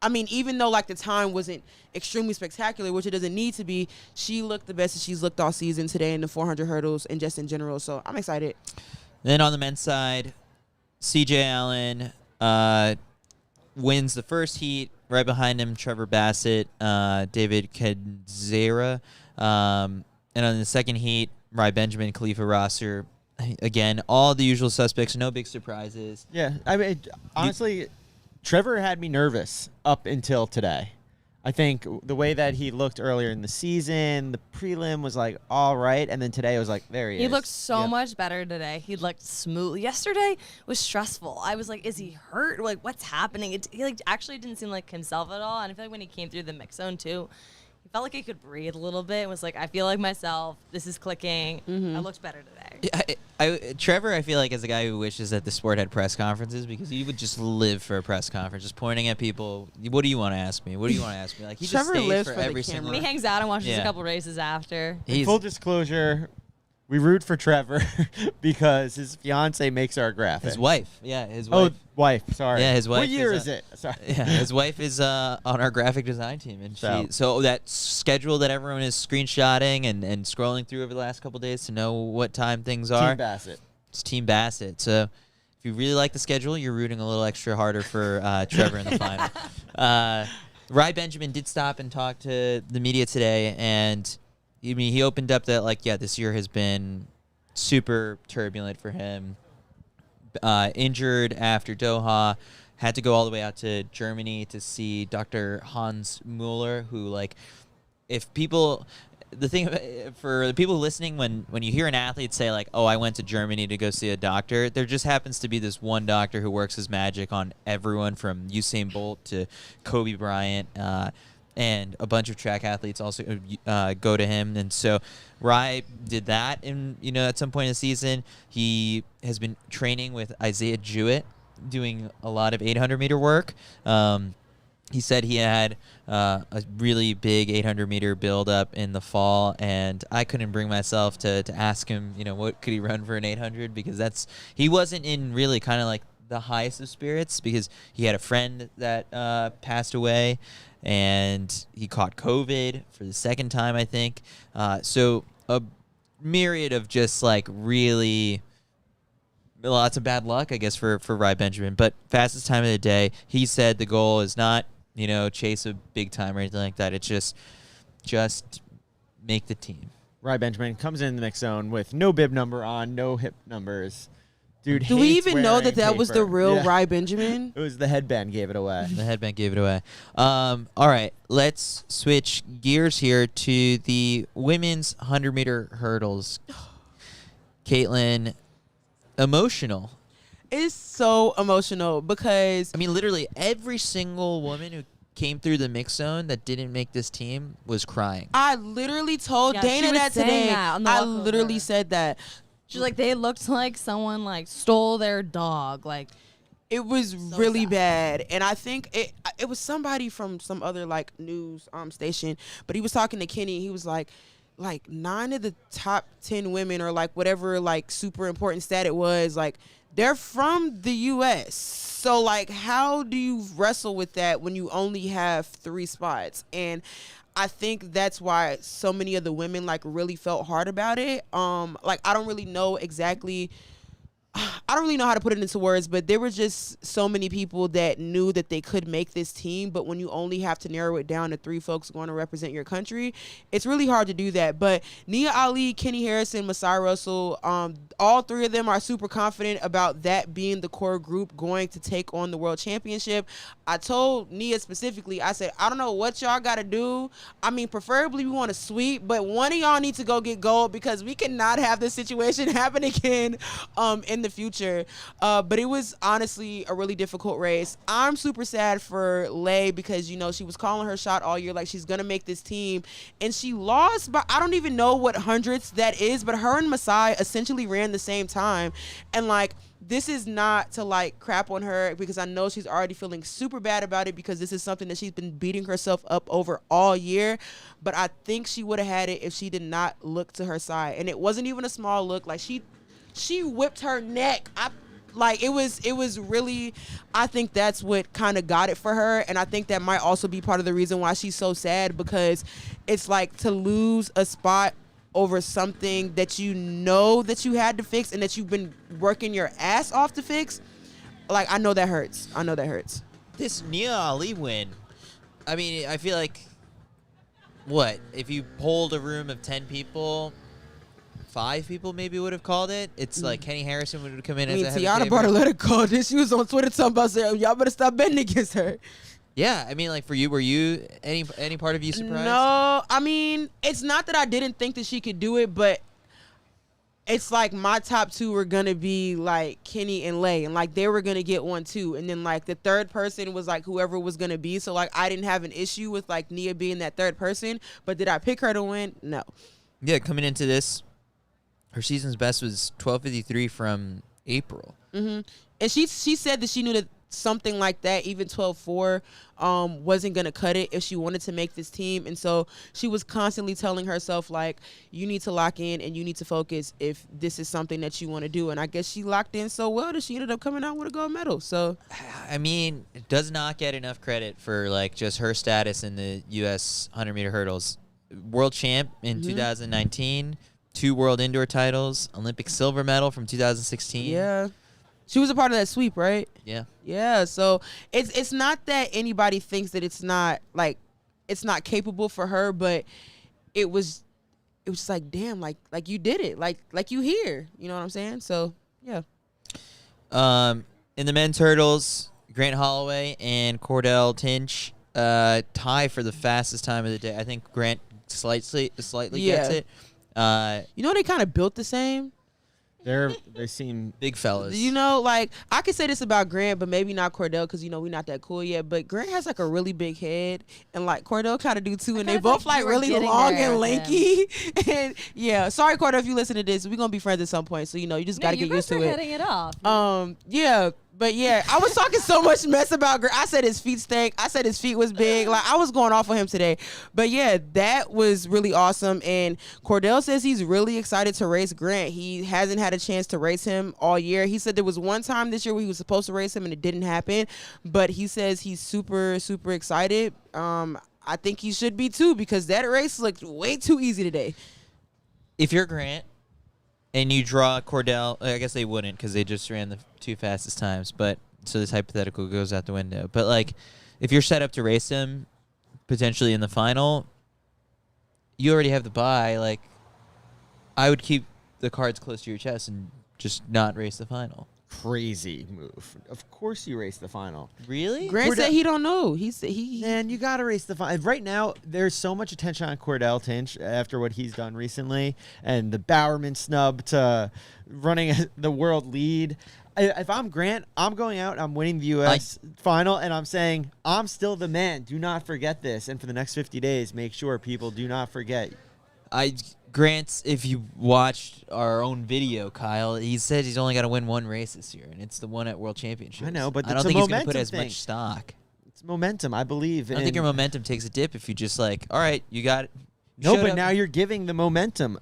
I mean, even though like the time wasn't extremely spectacular, which it doesn't need to be, she looked the best that she's looked all season today in the 400 hurdles and just in general. So I'm excited. Then on the men's side, CJ Allen wins the first heat. Right behind him, Trevor Bassett, David Kedzera. And on the second heat, Rai Benjamin, Khalifa Rosser. Again, all the usual suspects, no big surprises. Yeah, I mean, honestly, Trevor had me nervous up until today. I think the way that he looked earlier in the season, the prelim was like all right, and then today was like, there he is. He looked so much better today. He looked smooth. Yesterday was stressful. I was like, is he hurt? Like, what's happening? He like actually didn't seem like himself at all. And I feel like when he came through the mix zone too, he felt like he could breathe a little bit. It was like, I feel like myself. This is clicking. I looked better today. Trevor, I feel like, is a guy who wishes that the sport had press conferences because he would just live for a press conference, just pointing at people. What do you want to ask me? What do you want to ask me? Like he Trevor just stays lives for for the every camera. single. He hangs out and watches a couple races after. Full disclosure, we root for Trevor because his fiance makes our graphic. His wife. Yeah, his wife. Oh, wife. Sorry. Yeah, his wife. What year is it? Sorry. Yeah, his wife is on our graphic design team, and so that schedule that everyone is screenshotting and scrolling through over the last couple days to know what time things are. Team Bassett. It's Team Bassett. So if you really like the schedule, you're rooting a little extra harder for Trevor in the final. Rai Benjamin did stop and talk to the media today, and he opened up that this year has been super turbulent for him. Injured after Doha, had to go all the way out to Germany to see Dr. Hans Mueller, who for the people listening, when you hear an athlete say like, oh, I went to Germany to go see a doctor, there just happens to be this one doctor who works his magic on everyone from Usain Bolt to Kobe Bryant, and a bunch of track athletes also go to him. And so Rai did that, and at some point in the season, he has been training with Isaiah Jewett, doing a lot of 800-meter work. He said he had a really big 800-meter build-up in the fall, and I couldn't bring myself to ask him, what could he run for an 800, because he wasn't in really kind of like the highest of spirits because he had a friend that passed away, and he caught COVID for the second time, I think. So a myriad of just like really lots of bad luck, I guess, for Rai Benjamin. But fastest time of the day, he said the goal is not, chase a big time or anything like that. It's just make the team. Rai Benjamin comes in the mix zone with no bib number on, no hip numbers. Dude, do we even know that paper. was the real Rai Benjamin? It was the headband gave it away. The headband gave it away. All right, let's switch gears here to the women's 100-meter hurdles. Caitlin, emotional. It's so emotional because literally every single woman who came through the mix zone that didn't make this team was crying. I literally told Dana that today. I literally said that. She's like, they looked like someone like stole their dog. Like, it was so really sad. Bad. And I think it was somebody from some other like news station, but he was talking to Kenny. He was like 9 of the top 10 women or like whatever like super important stat it was, like they're from the US. So like how do you wrestle with that when you only have 3 spots? And I think that's why so many of the women like really felt hard about it. Like I don't really know how to put it into words, but there were just so many people that knew that they could make this team. But when you only have to narrow it down to 3 folks going to represent your country, it's really hard to do that. But Nia Ali, Kenny Harrison, Masai Russell, all 3 of them are super confident about that being the core group going to take on the world championship. I told Nia specifically, I said, I don't know what y'all got to do. Preferably we want to sweep, but one of y'all need to go get gold because we cannot have this situation happen again in the future. But it was honestly a really difficult race. I'm super sad for Lay because, you know, she was calling her shot all year like she's going to make this team. And she lost, but I don't even know what hundredths that is. But her and Masai essentially ran the same time. And, like, this is not to, like, crap on her because I know she's already feeling super bad about it because this is something that she's been beating herself up over all year. But I think she would have had it if she did not look to her side. And it wasn't even a small look. Like, she whipped her neck. It was really, I think that's what kind of got it for her. And I think that might also be part of the reason why she's so sad because it's like to lose a spot over something that you know that you had to fix and that you've been working your ass off to fix. Like, I know that hurts. This Nia Ali win, I mean, I feel like, what, if you polled a room of 10 people, 5 people maybe would have called it. It's like Kenny Harrison would have come in as a heavy Tiana favorite. Bartoletta called it. She was on Twitter talking about saying, y'all better stop betting against her. Yeah, I mean, like, for you, were you any part of you surprised? No, I mean, it's not that I didn't think that she could do it, but it's like my top 2 were going to be, like, Kenny and Lay, and, like, they were going to get one, too. And then, like, the third person was, like, whoever was going to be. So, like, I didn't have an issue with, like, Nia being that third person. But did I pick her to win? No. Yeah, coming into this, her season's best was 12:53 from April. Mm-hmm. And she said that she knew that something like that, even 12:4, wasn't going to cut it if she wanted to make this team. And so she was constantly telling herself, like, you need to lock in and you need to focus if this is something that you want to do. And I guess she locked in so well that she ended up coming out with a gold medal. So, I mean, it does not get enough credit for, like, just her status in the U.S. 100-meter hurdles. World champ in 2019, 2 world indoor titles, Olympic silver medal from 2016. Yeah. She was a part of that sweep, right? Yeah. Yeah, so it's not that anybody thinks that it's not capable for her, but it was just like, damn, like you did it. Like you here. You know what I'm saying? So, yeah. In the men's hurdles, Grant Holloway and Cordell Tinch tie for the fastest time of the day. I think Grant slightly gets it. You know, they kind of built the same. They seem big fellas. You know, like, I could say this about Grant, but maybe not Cordell because, you know, we're not that cool yet. But Grant has, like, a really big head, and, like, Cordell kind of do, too. And they both, like, really long and lanky. And, yeah, sorry, Cordell, if you listen to this. We're going to be friends at some point. So, you know, you just got to get used to it. You guys are hitting it off. Yeah. But, yeah, I was talking so much mess about Grant. I said his feet stank. I said his feet was big. Like, I was going off on him today. But, yeah, that was really awesome. And Cordell says he's really excited to race Grant. He hasn't had a chance to race him all year. He said there was one time this year where he was supposed to race him and it didn't happen. But he says he's super, super excited. I think he should be, too, because that race looked way too easy today. If you're Grant and you draw Cordell, I guess they wouldn't because they just ran the 2 fastest times. But so this hypothetical goes out the window. But, like, if you're set up to race him potentially in the final, you already have the bye. Like, I would keep the cards close to your chest and just not race the final. crazy move. Of course you race the final. Really? Grant said he don't know. He said Man, you got to race the final. Right now, there's so much attention on Cordell Tinch after what he's done recently and the Bowerman snub to running the world lead. If I'm Grant, I'm going out, I'm winning the U.S. final, and I'm saying, I'm still the man. Do not forget this. And for the next 50 days, make sure people do not forget. Grant, if you watched our own video, Kyle, he said he's only got to win one race this year, and it's the one at World Championships. I know, but I don't think he's going to put as much stock. It's momentum, I believe. I don't think your momentum takes a dip if you just like, all right, you got it. No, but now you're giving the momentum.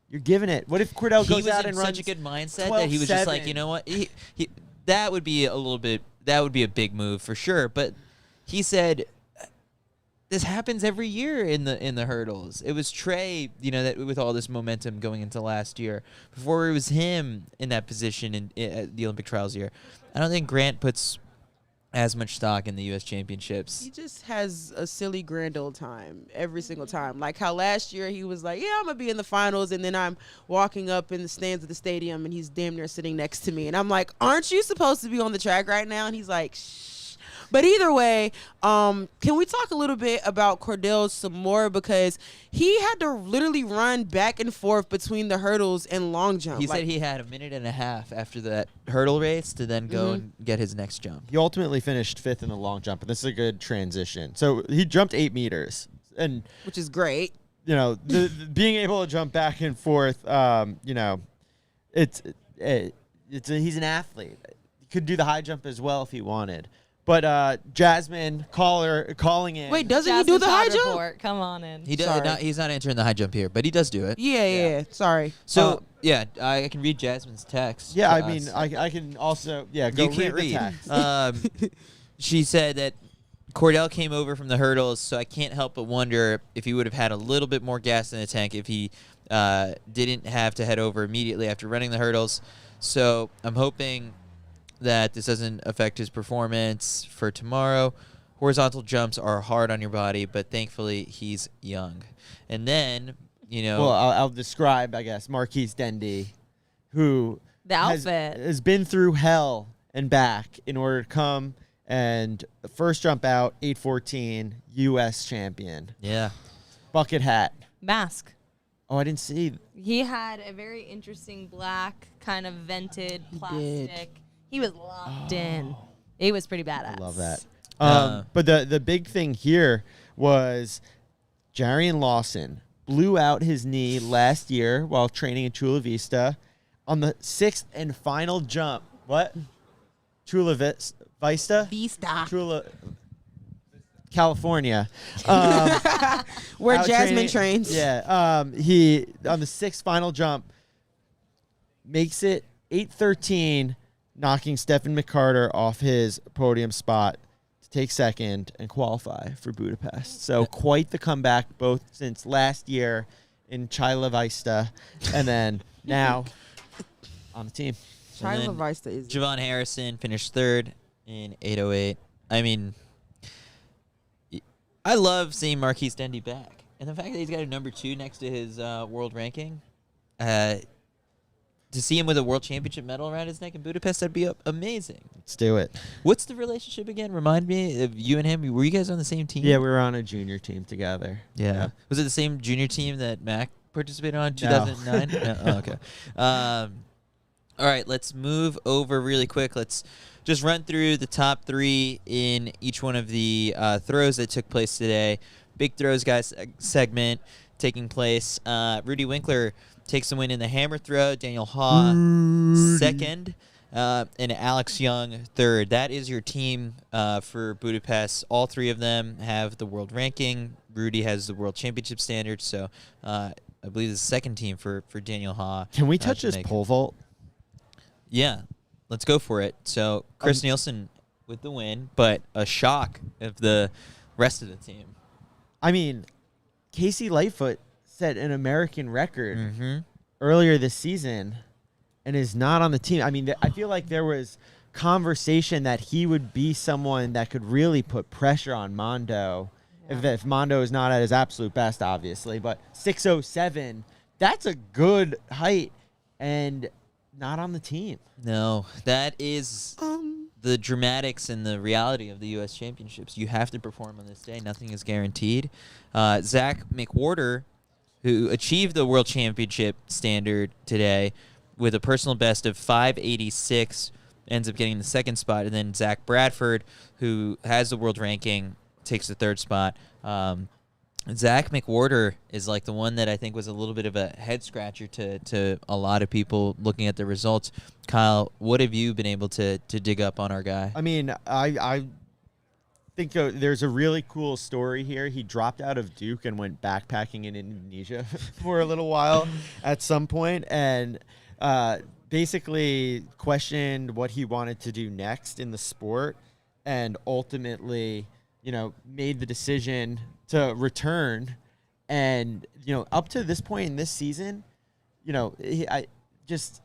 You're giving it. What if Cordell goes out and runs such a good mindset that he was just like, you know what? That would be that would be a big move for sure. But he said this happens every year in the hurdles. It was Trey, that with all this momentum going into last year. Before it was him in that position in the Olympic trials year. I don't think Grant puts as much stock in the U.S. Championships. He just has a silly grand old time every single time. Like how last year he was like, yeah, I'm going to be in the finals, and then I'm walking up in the stands of the stadium, and he's damn near sitting next to me. And I'm like, aren't you supposed to be on the track right now? And he's like, shh. But either way, can we talk a little bit about Cordell some more, because he had to literally run back and forth between the hurdles and long jump. He said he had a minute and a half after that hurdle race to then go and get his next jump. He ultimately finished 5th in the long jump, and this is a good transition. So he jumped 8 meters, and which is great. You know, the being able to jump back and forth. You know, he's an athlete. He could do the high jump as well if he wanted. But Jasmine calling in. Wait, doesn't he do the high jump? Report. Come on in. He does. He's not entering the high jump here, but he does do it. Yeah. Sorry. So I can read Jasmine's text. Yeah, I mean, I can also go you can't read read. the text. She said that Cordell came over from the hurdles, so I can't help but wonder if he would have had a little bit more gas in the tank if he didn't have to head over immediately after running the hurdles. So I'm hoping that this doesn't affect his performance for tomorrow. Horizontal jumps are hard on your body, but thankfully he's young. And then, you know... Well, I'll describe, I guess, Marquise Dendy, who the outfit has been through hell and back in order to come and the first jump out, 8:14, U.S. champion. Yeah. Bucket hat. Mask. Oh, I didn't see. He had a very interesting black kind of vented plastic. He was locked in. It was pretty badass. I love that. But the big thing here was Jarian Lawson blew out his knee last year while training in Chula Vista on the 6th and final jump. What? Chula Vista? Chula, California. Where Jasmine trains. Yeah. He, on the 6th final jump, makes it 8:13, knocking Stephen McCarter off his podium spot to take second and qualify for Budapest. So quite the comeback, both since last year in Chula Vista and then now on the team. Chula Vista is... Javon Harrison finished 3rd in 8:08. I mean, I love seeing Marquise Dendy back. And the fact that he's got a number 2 next to his world ranking, to see him with a world championship medal around his neck in Budapest, that'd be amazing. Let's do it. What's the relationship again? Remind me of you and him. Were you guys on the same team? Yeah, we were on a junior team together. Yeah. Was it the same junior team that Mac participated on in 2009? No. Oh, okay. All right, let's move over really quick. Let's just run through the top 3 in each one of the throws that took place today. Big throws, guys, segment taking place. Rudy Winkler takes the win in the hammer throw. Daniel Haw, 2nd. And Alex Young, 3rd. That is your team for Budapest. All 3 of them have the world ranking. Rudy has the world championship standard. So I believe it's the 2nd team for Daniel Haw. Can we touch his pole vault? Yeah, let's go for it. So Chris Nielsen with the win, but a shock of the rest of the team. I mean, Casey Lightfoot set an American record earlier this season and is not on the team. I mean, I feel like there was conversation that he would be someone that could really put pressure on Mondo if Mondo is not at his absolute best, obviously. But 6:07, that's a good height and not on the team. No, that is the dramatics and the reality of the U.S. Championships. You have to perform on this day. Nothing is guaranteed. Zach McWhorter, who achieved the World Championship standard today with a personal best of 5:86, ends up getting the 2nd spot. And then Zach Bradford, who has the world ranking, takes the 3rd spot. Zach McWhorter is like the one that I think was a little bit of a head scratcher to a lot of people looking at the results. Kyle, what have you been able to dig up on our guy? I mean, I think there's a really cool story here. He dropped out of Duke and went backpacking in Indonesia for a little while at some point, and basically questioned what he wanted to do next in the sport, and ultimately, made the decision to return. And, up to this point in this season, this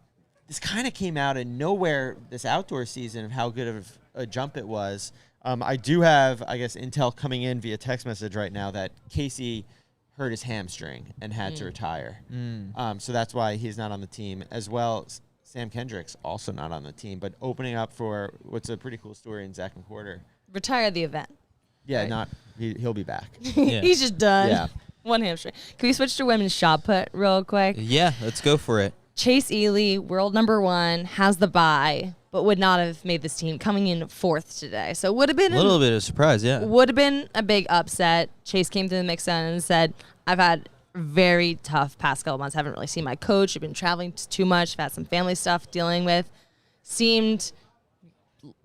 kind of came out of nowhere this outdoor season of how good of a jump it was. I do have, I guess, intel coming in via text message right now that Casey hurt his hamstring and had to retire. So that's why he's not on the team, as well. Sam Kendrick's also not on the team, but opening up for what's a pretty cool story in Zach McWhorter. retire the event. Yeah, Right. he'll be back. Yeah. He's just done. Yeah. One hamstring. Can we switch to women's shot put real quick? Yeah, let's go for it. Chase Ely, world number 1, has the bye, but would not have made this team, coming in 4th today. So it would have been A little bit of surprise, yeah. would have been a big upset. Chase came to the mix and said, I've had very tough past couple months. Haven't really seen my coach. I've been traveling too much. I've had some family stuff dealing with. Seemed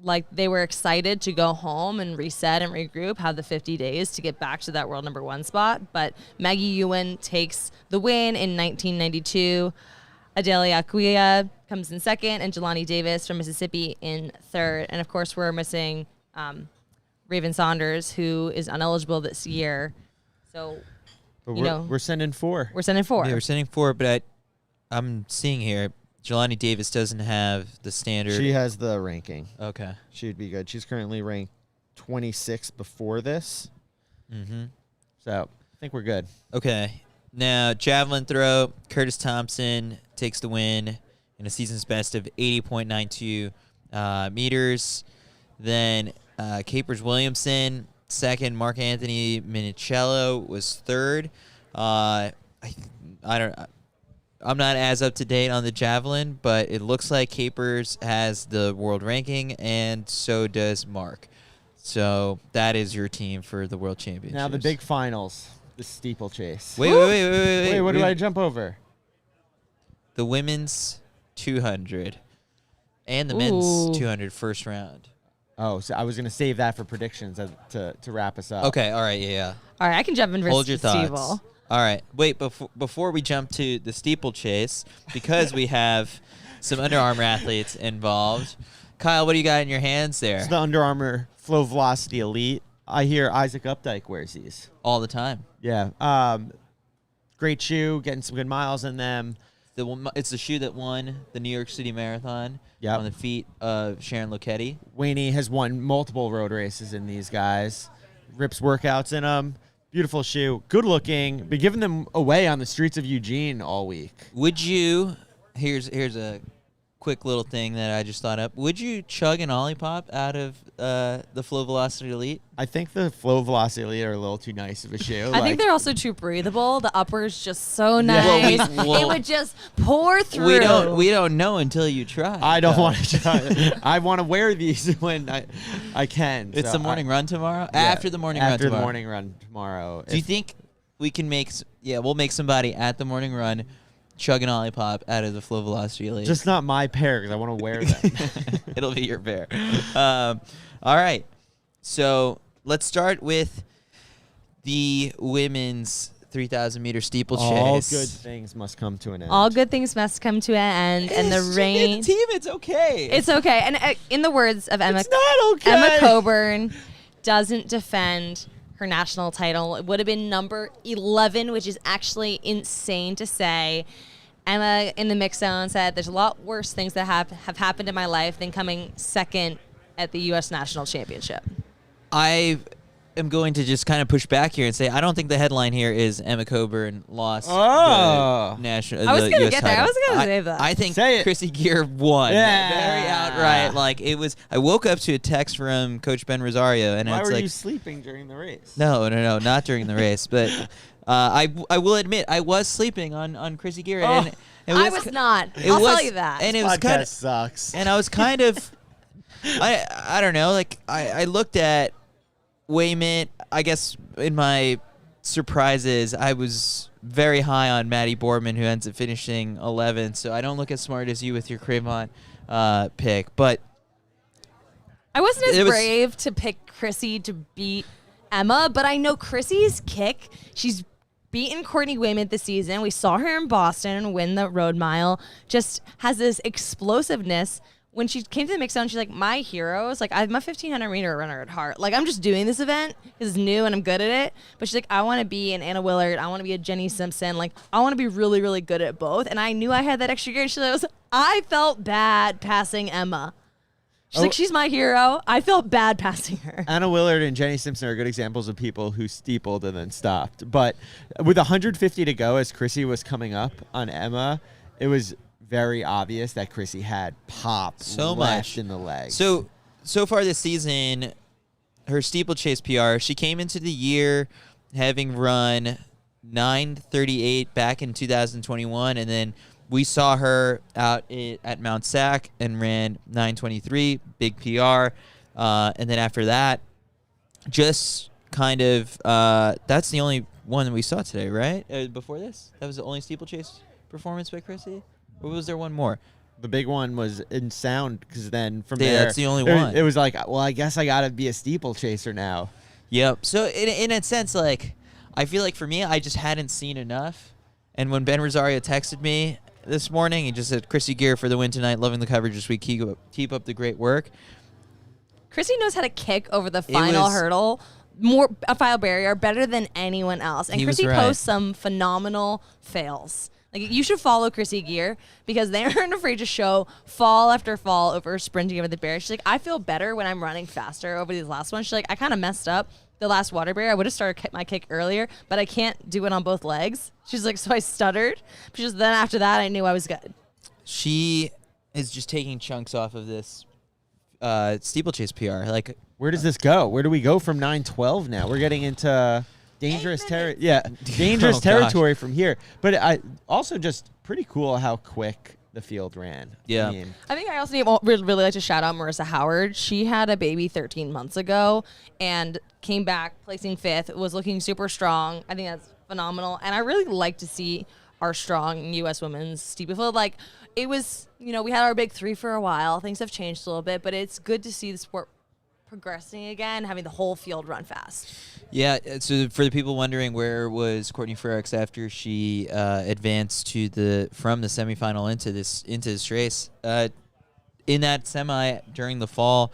like they were excited to go home and reset and regroup, have the 50 days to get back to that world number 1 spot. But Maggie Ewan takes the win in 1992. Adelia Akuya comes in 2nd, and Jelani Davis from Mississippi in 3rd. And, of course, we're missing Raven Saunders, who is ineligible this year. So, But you know, we're sending 4. we're sending 4. Yeah, we're sending 4, but I'm seeing here, Jelani Davis doesn't have the standard. She has the ranking. Okay. She'd be good. She's currently ranked 26 before this. Mm-hmm. So I think we're good. Okay. Now, javelin throw, Curtis Thompson takes the win in a season's best of 80.92 meters. Then Capers Williamson, 2nd. Mark Anthony Minicello was 3rd. I'm not as up to date on the javelin, but it looks like Capers has the world ranking, and so does Mark. So that is your team for the world championships. Now the big finals, the steeplechase. Wait. What do I jump over? The women's 200 and the men's 200 first round. Oh, so I was going to save that for predictions to wrap us up. Okay, all right, yeah. All right, I can jump in for Hold your thoughts. Steeple. All right, wait, before we jump to the steeplechase, because we have some Under Armour athletes involved. Kyle, what do you got in your hands there? It's the Under Armour Flow Velocity Elite. I hear Isaac Updike wears these. All the time. Yeah. Great shoe, getting some good miles in them. It's the shoe that won the New York City Marathon on the feet of Sharon Lokedi. Wayne has won multiple road races in these guys. Rips workouts in them. Beautiful shoe. Good looking. Been giving them away on the streets of Eugene all week. Would you, here's a quick little thing that I just thought up. Would you chug an Olipop out of the Flow Velocity Elite? I think the Flow Velocity Elite are a little too nice of a shoe. I think they're also too breathable. The upper's just so nice. It would just pour through. We don't know until you try. I don't want to try. I want to wear these when I can. It's so the morning run tomorrow? Yeah, After the morning run tomorrow. After the morning run tomorrow. Do you think we can make we'll make somebody at the morning run chug an Olipop out of the Flow Velocity Elite? Just not my pair because I want to wear them. It'll be your pair. All right. So let's start with the women's 3,000 meter steeplechase. All good things must come to an end. All good things must come to an end, and the rain. Team, it's okay. It's okay. And in the words of Emma, It's not okay. Emma Coburn doesn't defend her national title. It would have been number 11, which is actually insane to say. Emma in the mix zone said, "There's a lot worse things that have happened in my life than coming 2nd at the U.S. National Championship." I am going to just kind of push back here and say I don't think the headline here is Emma Coburn lost the national. I was the gonna US get there. I title. was gonna say that. I think Say it. Chrissy Gear won. Yeah. Very outright. Like it was. I woke up to a text from Coach Ben Rosario, and Why it's were like, you sleeping during the race? No, not during the race, but I will admit I was sleeping on Chrissy Gear, and it I was not. I'll tell you that. And it was Podcast kind of sucks. and I was kind of, I don't know, like I looked at Waymit. I guess in my surprises, I was very high on Maddie Boardman, who ends up finishing 11th. So I don't look as smart as you with your Cravon pick, but I wasn't as brave to pick Chrissy to beat Emma, but I know Chrissy's kick. She's beaten Courtney Waymit this season. We saw her in Boston win the road mile. Just has this explosiveness. When she came to the mix zone, she's like, my heroes, like, I'm a 1,500 meter runner at heart. Like, I'm just doing this event because it's new and I'm good at it. But she's like, I want to be an Anna Willard. I want to be a Jenny Simpson. Like, I want to be really, really good at both. And I knew I had that extra gear. She was, I felt bad passing Emma. She's like, she's my hero. I felt bad passing her. Anna Willard and Jenny Simpson are good examples of people who steepled and then stopped. But with 150 to go as Chrissy was coming up on Emma, it was very obvious that Chrissy had pop so left much in the legs. So far this season, her steeplechase PR. She came into the year having run 9:38 back in 2021, and then we saw her out at Mount Sac and ran 9:23, big PR. And then after that, just kind of that's the only one that we saw today, right? Before this, that was the only steeplechase performance by Chrissy. Or was there one more? The big one was in sound, because then from there, that's the only one. It was like, well, I guess I gotta be a steeplechaser now. Yep. So in a sense, like, I feel like for me, I just hadn't seen enough. And when Ben Rosario texted me this morning, he just said, "Chrissy Gear for the win tonight. Loving the coverage this week. Keep up the great work." Chrissy knows how to kick over the final hurdle, a final barrier, better than anyone else. And Chrissy posts some phenomenal fails. Like, you should follow Chrissy Gear, because they aren't afraid to show fall after fall over sprinting over the barrier. She's like, I feel better when I'm running faster over these last ones. She's like, I kind of messed up the last water barrier. I would have started my kick earlier, but I can't do it on both legs. She's like, so I stuttered. She's then after that, I knew I was good. She is just taking chunks off of this steeplechase PR. Like, where does this go? Where do we go from 9:12 now? We're getting into dangerous territory from here. But I also just pretty cool how quick the field ran. Yeah. I think I also really like to shout out Marissa Howard. She had a baby 13 months ago and came back placing 5th, was looking super strong. I think that's phenomenal. And I really like to see our strong U.S. women's steeple. Like, it was, we had our big 3 for a while. Things have changed a little bit, but it's good to see the sport progressing again, having the whole field run fast. Yeah, so for the people wondering, where was Courtney Frericks after she advanced from the semifinal into this race? In that semi during the fall,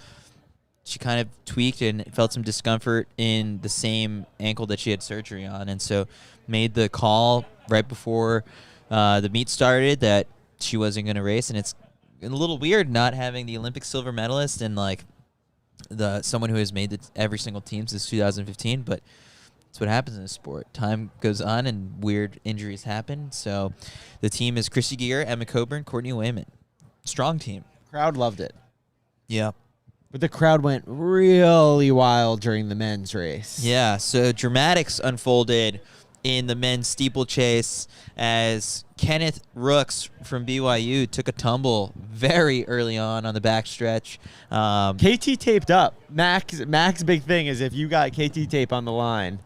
she kind of tweaked and felt some discomfort in the same ankle that she had surgery on, and so made the call right before the meet started that she wasn't going to race. And it's a little weird not having the Olympic silver medalist and like someone who has made every single team since 2015, but it's what happens in a sport. Time goes on and weird injuries happen. So the team is Chrissy Gear, Emma Coburn, Courtney Wayman. Strong team. Crowd loved it. Yeah. But the crowd went really wild during the men's race. Yeah, so dramatics unfolded in the men's steeplechase as Kenneth Rooks from BYU took a tumble very early on the backstretch. KT taped up. Mac's big thing is if you got KT tape on the line,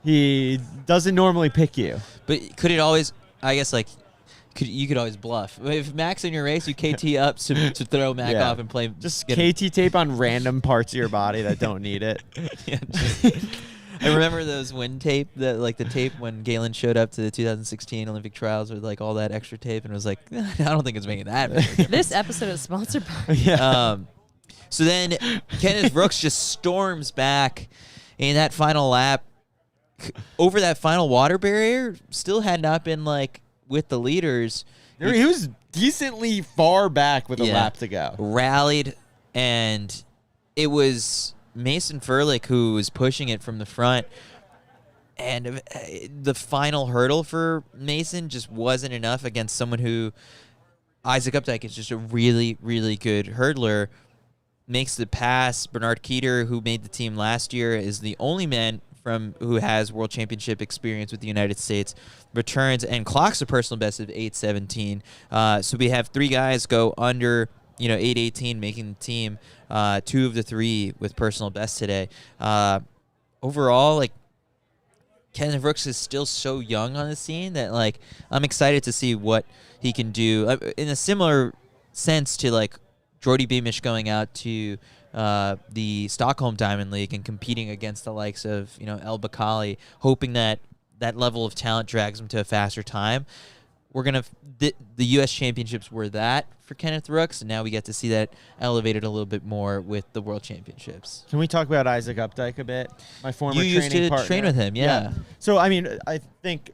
he doesn't normally pick you. But could it always, I guess, like, you could always bluff. If Mac's in your race, you KT up to throw Mac off and play. Just KT tape on random parts of your body that don't need it. Yeah, I remember those wind tape, the tape when Galen showed up to the 2016 Olympic trials with like all that extra tape and was like, I don't think it's making that big. This episode is sponsored by. So then Kenneth Rooks just storms back in that final lap over that final water barrier. Still had not been like with the leaders. He was decently far back with a lap to go. Rallied, and it was Mason Furlick who was pushing it from the front, and the final hurdle for Mason just wasn't enough against someone who, Isaac Updike, is just a really, really good hurdler. Makes the pass. Bernard Keeter, who made the team last year, is the only man who has World Championship experience with the United States, returns and clocks a personal best of 8:17. So we have 3 guys go under 8:18, making the team. 2 of the 3 with personal best today. Overall, like, Kenneth Rooks is still so young on the scene that, like, I'm excited to see what he can do in a similar sense to, like, Jordy Beamish going out to the Stockholm Diamond League and competing against the likes of, El Bakali, hoping that level of talent drags him to a faster time. The U.S. Championships were that for Kenneth Rooks, and now we get to see that elevated a little bit more with the World Championships. Can we talk about Isaac Updike a bit? My former training partner. You used to train with him, yeah. So, I mean, I think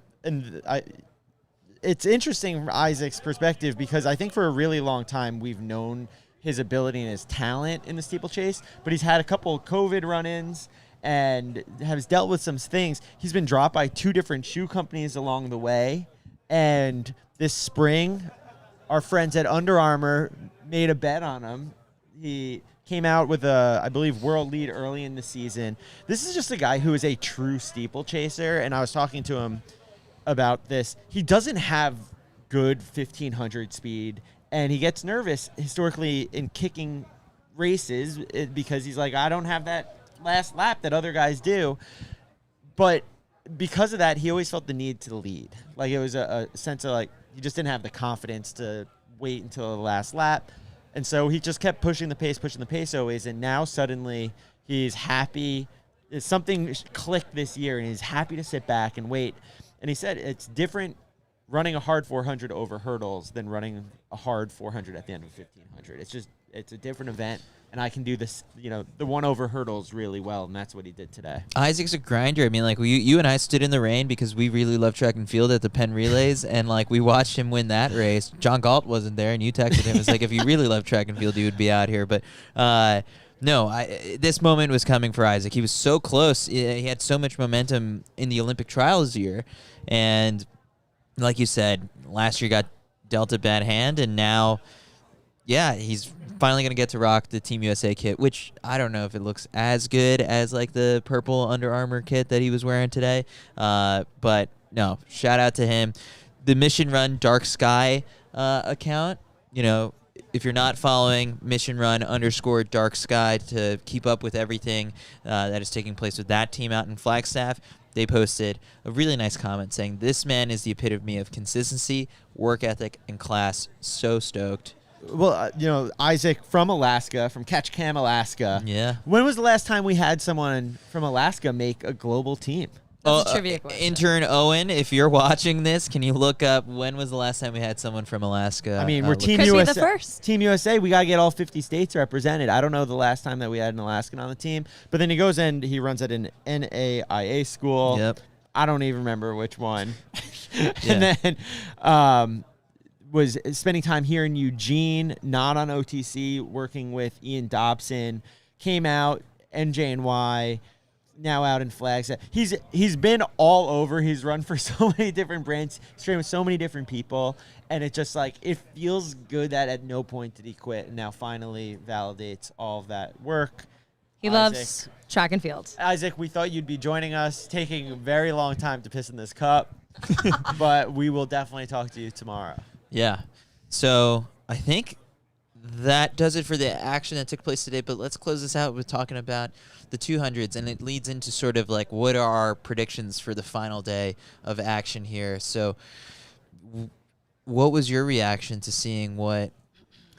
it's interesting from Isaac's perspective because I think for a really long time we've known his ability and his talent in the steeplechase, but he's had a couple of COVID run-ins and has dealt with some things. He's been dropped by 2 different shoe companies along the way. And this spring, our friends at Under Armour made a bet on him. He came out with a, I believe, world lead early in the season. This is just a guy who is a true steeplechaser, and I was talking to him about this. He doesn't have good 1,500 speed, and he gets nervous historically in kicking races because he's like, I don't have that last lap that other guys do. But because of that, he always felt the need to lead. Like, it was a sense of, like, he just didn't have the confidence to wait until the last lap. And so he just kept pushing the pace always. And now suddenly he's happy. Something clicked this year, and he's happy to sit back and wait. And he said it's different running a hard 400 over hurdles than running a hard 400 at the end of 1,500. It's a different event. And I can do this, the one over hurdles really well, and that's what he did today. Isaac's a grinder. I mean, like, you and I stood in the rain because we really love track and field at the Penn Relays, and, like, we watched him win that race. John Galt wasn't there, and you texted him. It's like, if you really love track and field, you would be out here. But no, this moment was coming for Isaac. He was so close. He had so much momentum in the Olympic trials year, and like you said, last year got dealt a bad hand, and now, yeah, he's finally going to get to rock the Team USA kit, which I don't know if it looks as good as, like, the purple Under Armour kit that he was wearing today. But, no, shout out to him. The Mission Run Dark Sky account, if you're not following Mission Run _ Dark Sky to keep up with everything that is taking place with that team out in Flagstaff, they posted a really nice comment saying, "This man is the epitome of consistency, work ethic, and class. So stoked." Well, Isaac from Alaska, from Ketchikan, Alaska. Yeah. When was the last time we had someone from Alaska make a global team? That's a trivia question. Intern Owen, if you're watching this, can you look up when was the last time we had someone from Alaska? I mean, we're Team Could USA. be the first. Team USA, we got to get all 50 states represented. I don't know the last time that we had an Alaskan on the team. But then he goes and he runs at an NAIA school. Yep. I don't even remember which one. And then was spending time here in Eugene, not on OTC, working with Ian Dobson. Came out, NJNY, now out in Flagstaff. He's been all over. He's run for so many different brands. He's trained with so many different people. And it just, like, it feels good that at no point did he quit. And now finally validates all of that work. He loves track and field. Isaac, we thought you'd be joining us, taking a very long time to piss in this cup. But we will definitely talk to you tomorrow. Yeah. So I think that does it for the action that took place today. But let's close this out with talking about the 200s. And it leads into sort of like what are our predictions for the final day of action here. So what was your reaction to seeing what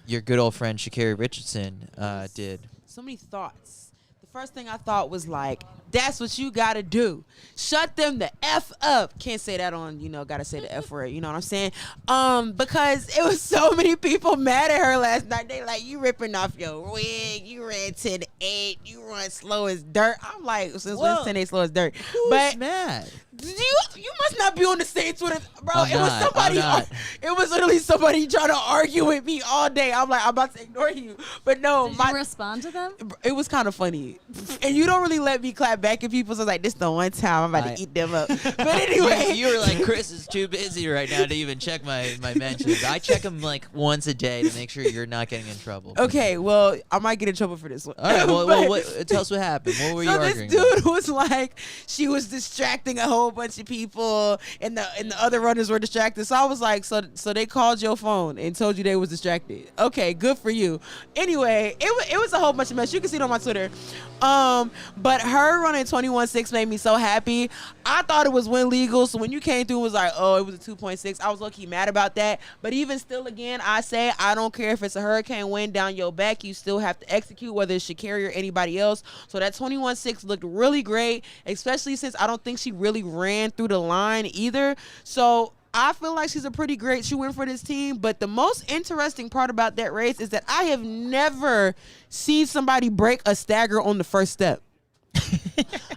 your good old friend Sha'Carri Richardson did? So many thoughts. The first thing I thought was like, that's what you got to do. Shut them the F up. Can't say that on, got to say the F word. You know what I'm saying? Because it was so many people mad at her last night. They like, you ripping off your wig. You ran 10-8. You run slow as dirt. I'm like, since when 10-8 slow as dirt? Who's mad? You must not be on the same Twitter, bro. I'm not. It was literally somebody trying to argue with me all day. I'm like, I'm about to ignore you. But no. Did you respond to them? It was kind of funny. And you don't really let me clap back at people, so like, this the one time I'm about to eat them up. But anyway. You were like, Chris is too busy right now to even check my mentions. I check them like once a day to make sure you're not getting in trouble. Okay, well, I might get in trouble for this one. All right, well, tell us what happened. What were you arguing this dude about? was like, she was distracting a whole bunch of people, and the other runners were distracted. So I was like, so they called your phone and told you they was distracted. Okay, good for you. Anyway, it was a whole bunch of mess. You can see it on my Twitter. But her running 21.6 made me so happy. I thought it was win legal, so when you came through and was like, oh, it was a 2.6, I was low-key mad about that. But even still, again, I say I don't care if it's a hurricane wind down your back. You still have to execute, whether it's Sha'Carri or anybody else. So that 21.6 looked really great, especially since I don't think she really ran through the line either. So I feel like she's a pretty great shoe-in for this team. But the most interesting part about that race is that I have never seen somebody break a stagger on the first step.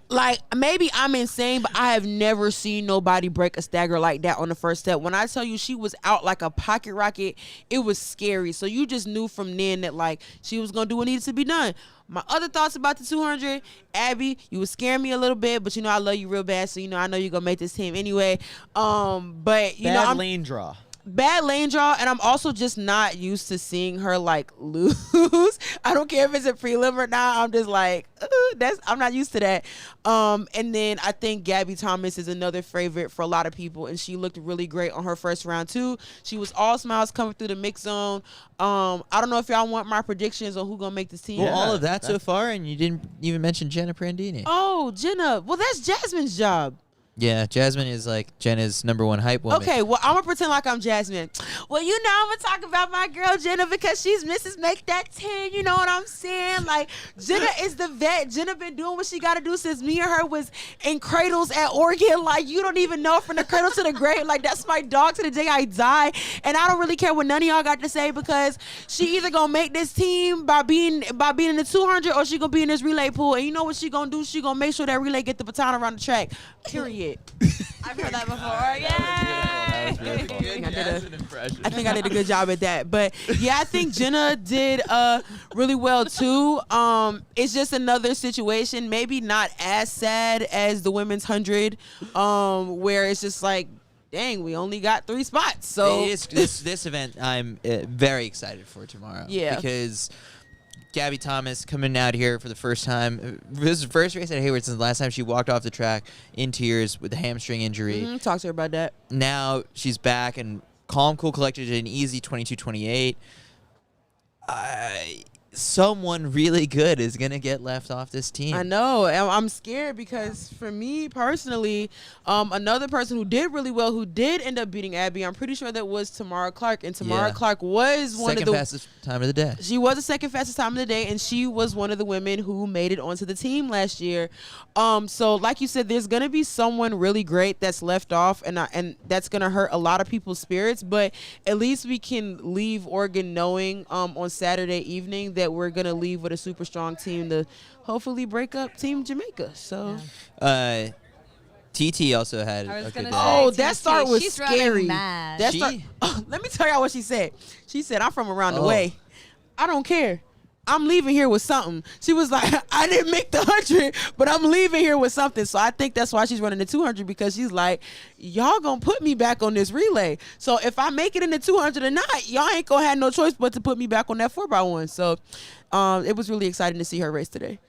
Like, maybe I'm insane, but I have never seen nobody break a stagger like that on the first step. When I tell you she was out like a pocket rocket, it was scary. So you just knew from then that, like, she was going to do what needed to be done. My other thoughts about the 200, Abby, you was scaring me a little bit, but I love you real bad, so I know you're going to make this team anyway. But bad lane draw. bad lane draw, and I'm also just not used to seeing her like lose. I don't care if it's a prelim or not. I'm just like, I'm not used to that. And then I think Gabby Thomas is another favorite for a lot of people, and she looked really great on her first round too. She was all smiles coming through the mix zone. I don't know if y'all want my predictions on who gonna make this team. Well, all of that so far, and you didn't even mention Jenna Prandini. Oh, Jenna. Well, that's Jasmine's job. Yeah, Jasmine is like Jenna's #1 hype woman. Okay, well, I'm going to pretend like I'm Jasmine. Well, you know, I'm going to talk about my girl Jenna because she's Mrs. Make That 10. You know what I'm saying? Like, Jenna is the vet. Jenna been doing what she got to do since me and her was in cradles at Oregon. Like, you don't even know from the cradle to the grave. Like, that's my dog to the day I die. And I don't really care what none of y'all got to say because she either going to make this team by being in the 200 or she going to be in this relay pool. And you know what she going to do? She going to make sure that relay get the baton around the track. Period. I've heard that before. Yeah. I think I did a good job at that. But yeah, I think Jenna did really well too. It's just another situation, maybe not as sad as the women's 100, where it's just like, dang, we only got 3 spots. So this event I'm very excited for tomorrow. Yeah. Because Gabby Thomas coming out here for the first time. This is the first race at Hayward since the last time she walked off the track in tears with a hamstring injury. Talk to her about that. Now she's back and calm, cool, collected an easy 22:28. Someone really good is going to get left off this team. I know. I'm scared because for me personally, another person who did really well, who did end up beating Abby, I'm pretty sure that was Tamara Clark. And Tamara Clark was one of the second fastest time of the day. She was the second fastest time of the day, and she was one of the women who made it onto the team last year. So like you said, there's going to be someone really great that's left off, and that's going to hurt a lot of people's spirits. But at least we can leave Oregon knowing on Saturday evening that we're going to leave with a super strong team to hopefully break up Team Jamaica. So TT also had a good day. Oh, that start was she's scary. Mad. Let me tell y'all what she said. She said, I'm from around the way. I don't care. I'm leaving here with something. She was like, I didn't make the 100, but I'm leaving here with something. So I think that's why she's running the 200, because she's like, y'all gonna put me back on this relay. So if I make it in the 200 or not, y'all ain't gonna have no choice but to put me back on that 4x1. So it was really exciting to see her race today.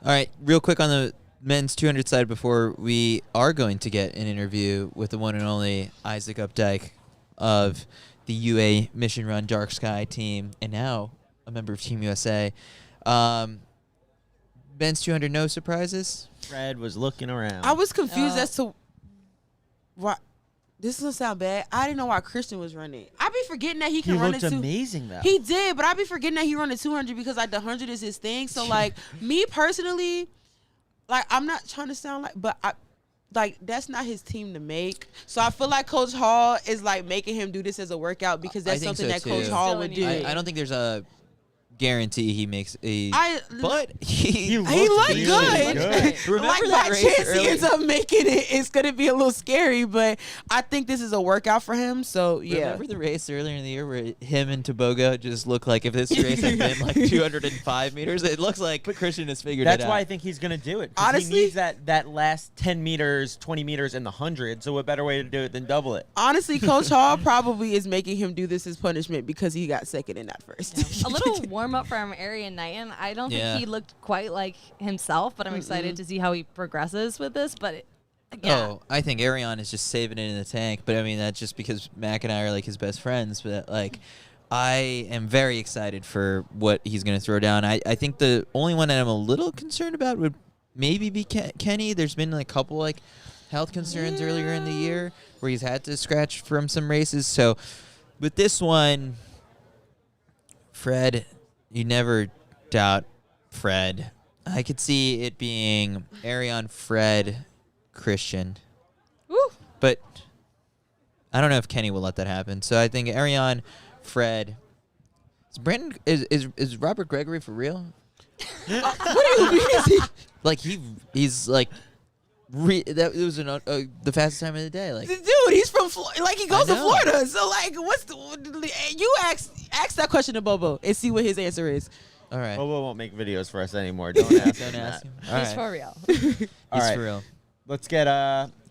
All right, real quick on the men's 200 side before we are going to get an interview with the one and only Isaac Updike of the UA Mission Run Dark Sky team, and now a member of Team USA. Men's 200, no surprises? Fred was looking around. I was confused as to why. This doesn't sound bad. I didn't know why Christian was running. I be forgetting that he can run it too. He looked amazing though. He did, but I be forgetting that he run the 200 because like the 100 is his thing. So like me personally, like I'm not trying to sound like, but that's not his team to make. So I feel like Coach Hall is like making him do this as a workout because that's something that Coach Hall would do. I don't think there's a guarantee he makes but he looked really good. Remember like that by race chance he ends up making it, it's gonna be a little scary, but I think this is a workout for him. So yeah. Remember the race earlier in the year where him and Toboga just look like if this race had been like 205 meters, it looks like Christian has figured it out. That's why I think he's gonna do it. Honestly, he needs that last 10 meters, 20 meters in the 100. So what better way to do it than double it? Honestly, Coach Hall probably is making him do this as punishment because he got second in that first. Yeah. A little warm up from Arian Knighton. I don't think he looked quite like himself, but I'm excited to see how he progresses with this. But I think Arian is just saving it in the tank. But I mean, that's just because Mac and I are like his best friends. But like, I am very excited for what he's going to throw down. I think the only one that I'm a little concerned about would maybe be Kenny. There's been like a couple like health concerns earlier in the year where he's had to scratch from some races. So with this one, Fred, you never doubt Fred. I could see it being Arian, Fred, Christian. Woo. But I don't know if Kenny will let that happen. So I think Arian, Fred. Is Robert Gregory for real? What do you mean? Is he? Like he's like that was the fastest time of the day. Like, dude, he's from like he goes to Florida. So like, you ask that question to Bobo and see what his answer is. All right. Bobo won't make videos for us anymore. Don't ask him. Don't ask him. He's for real. All right. For real. Let's get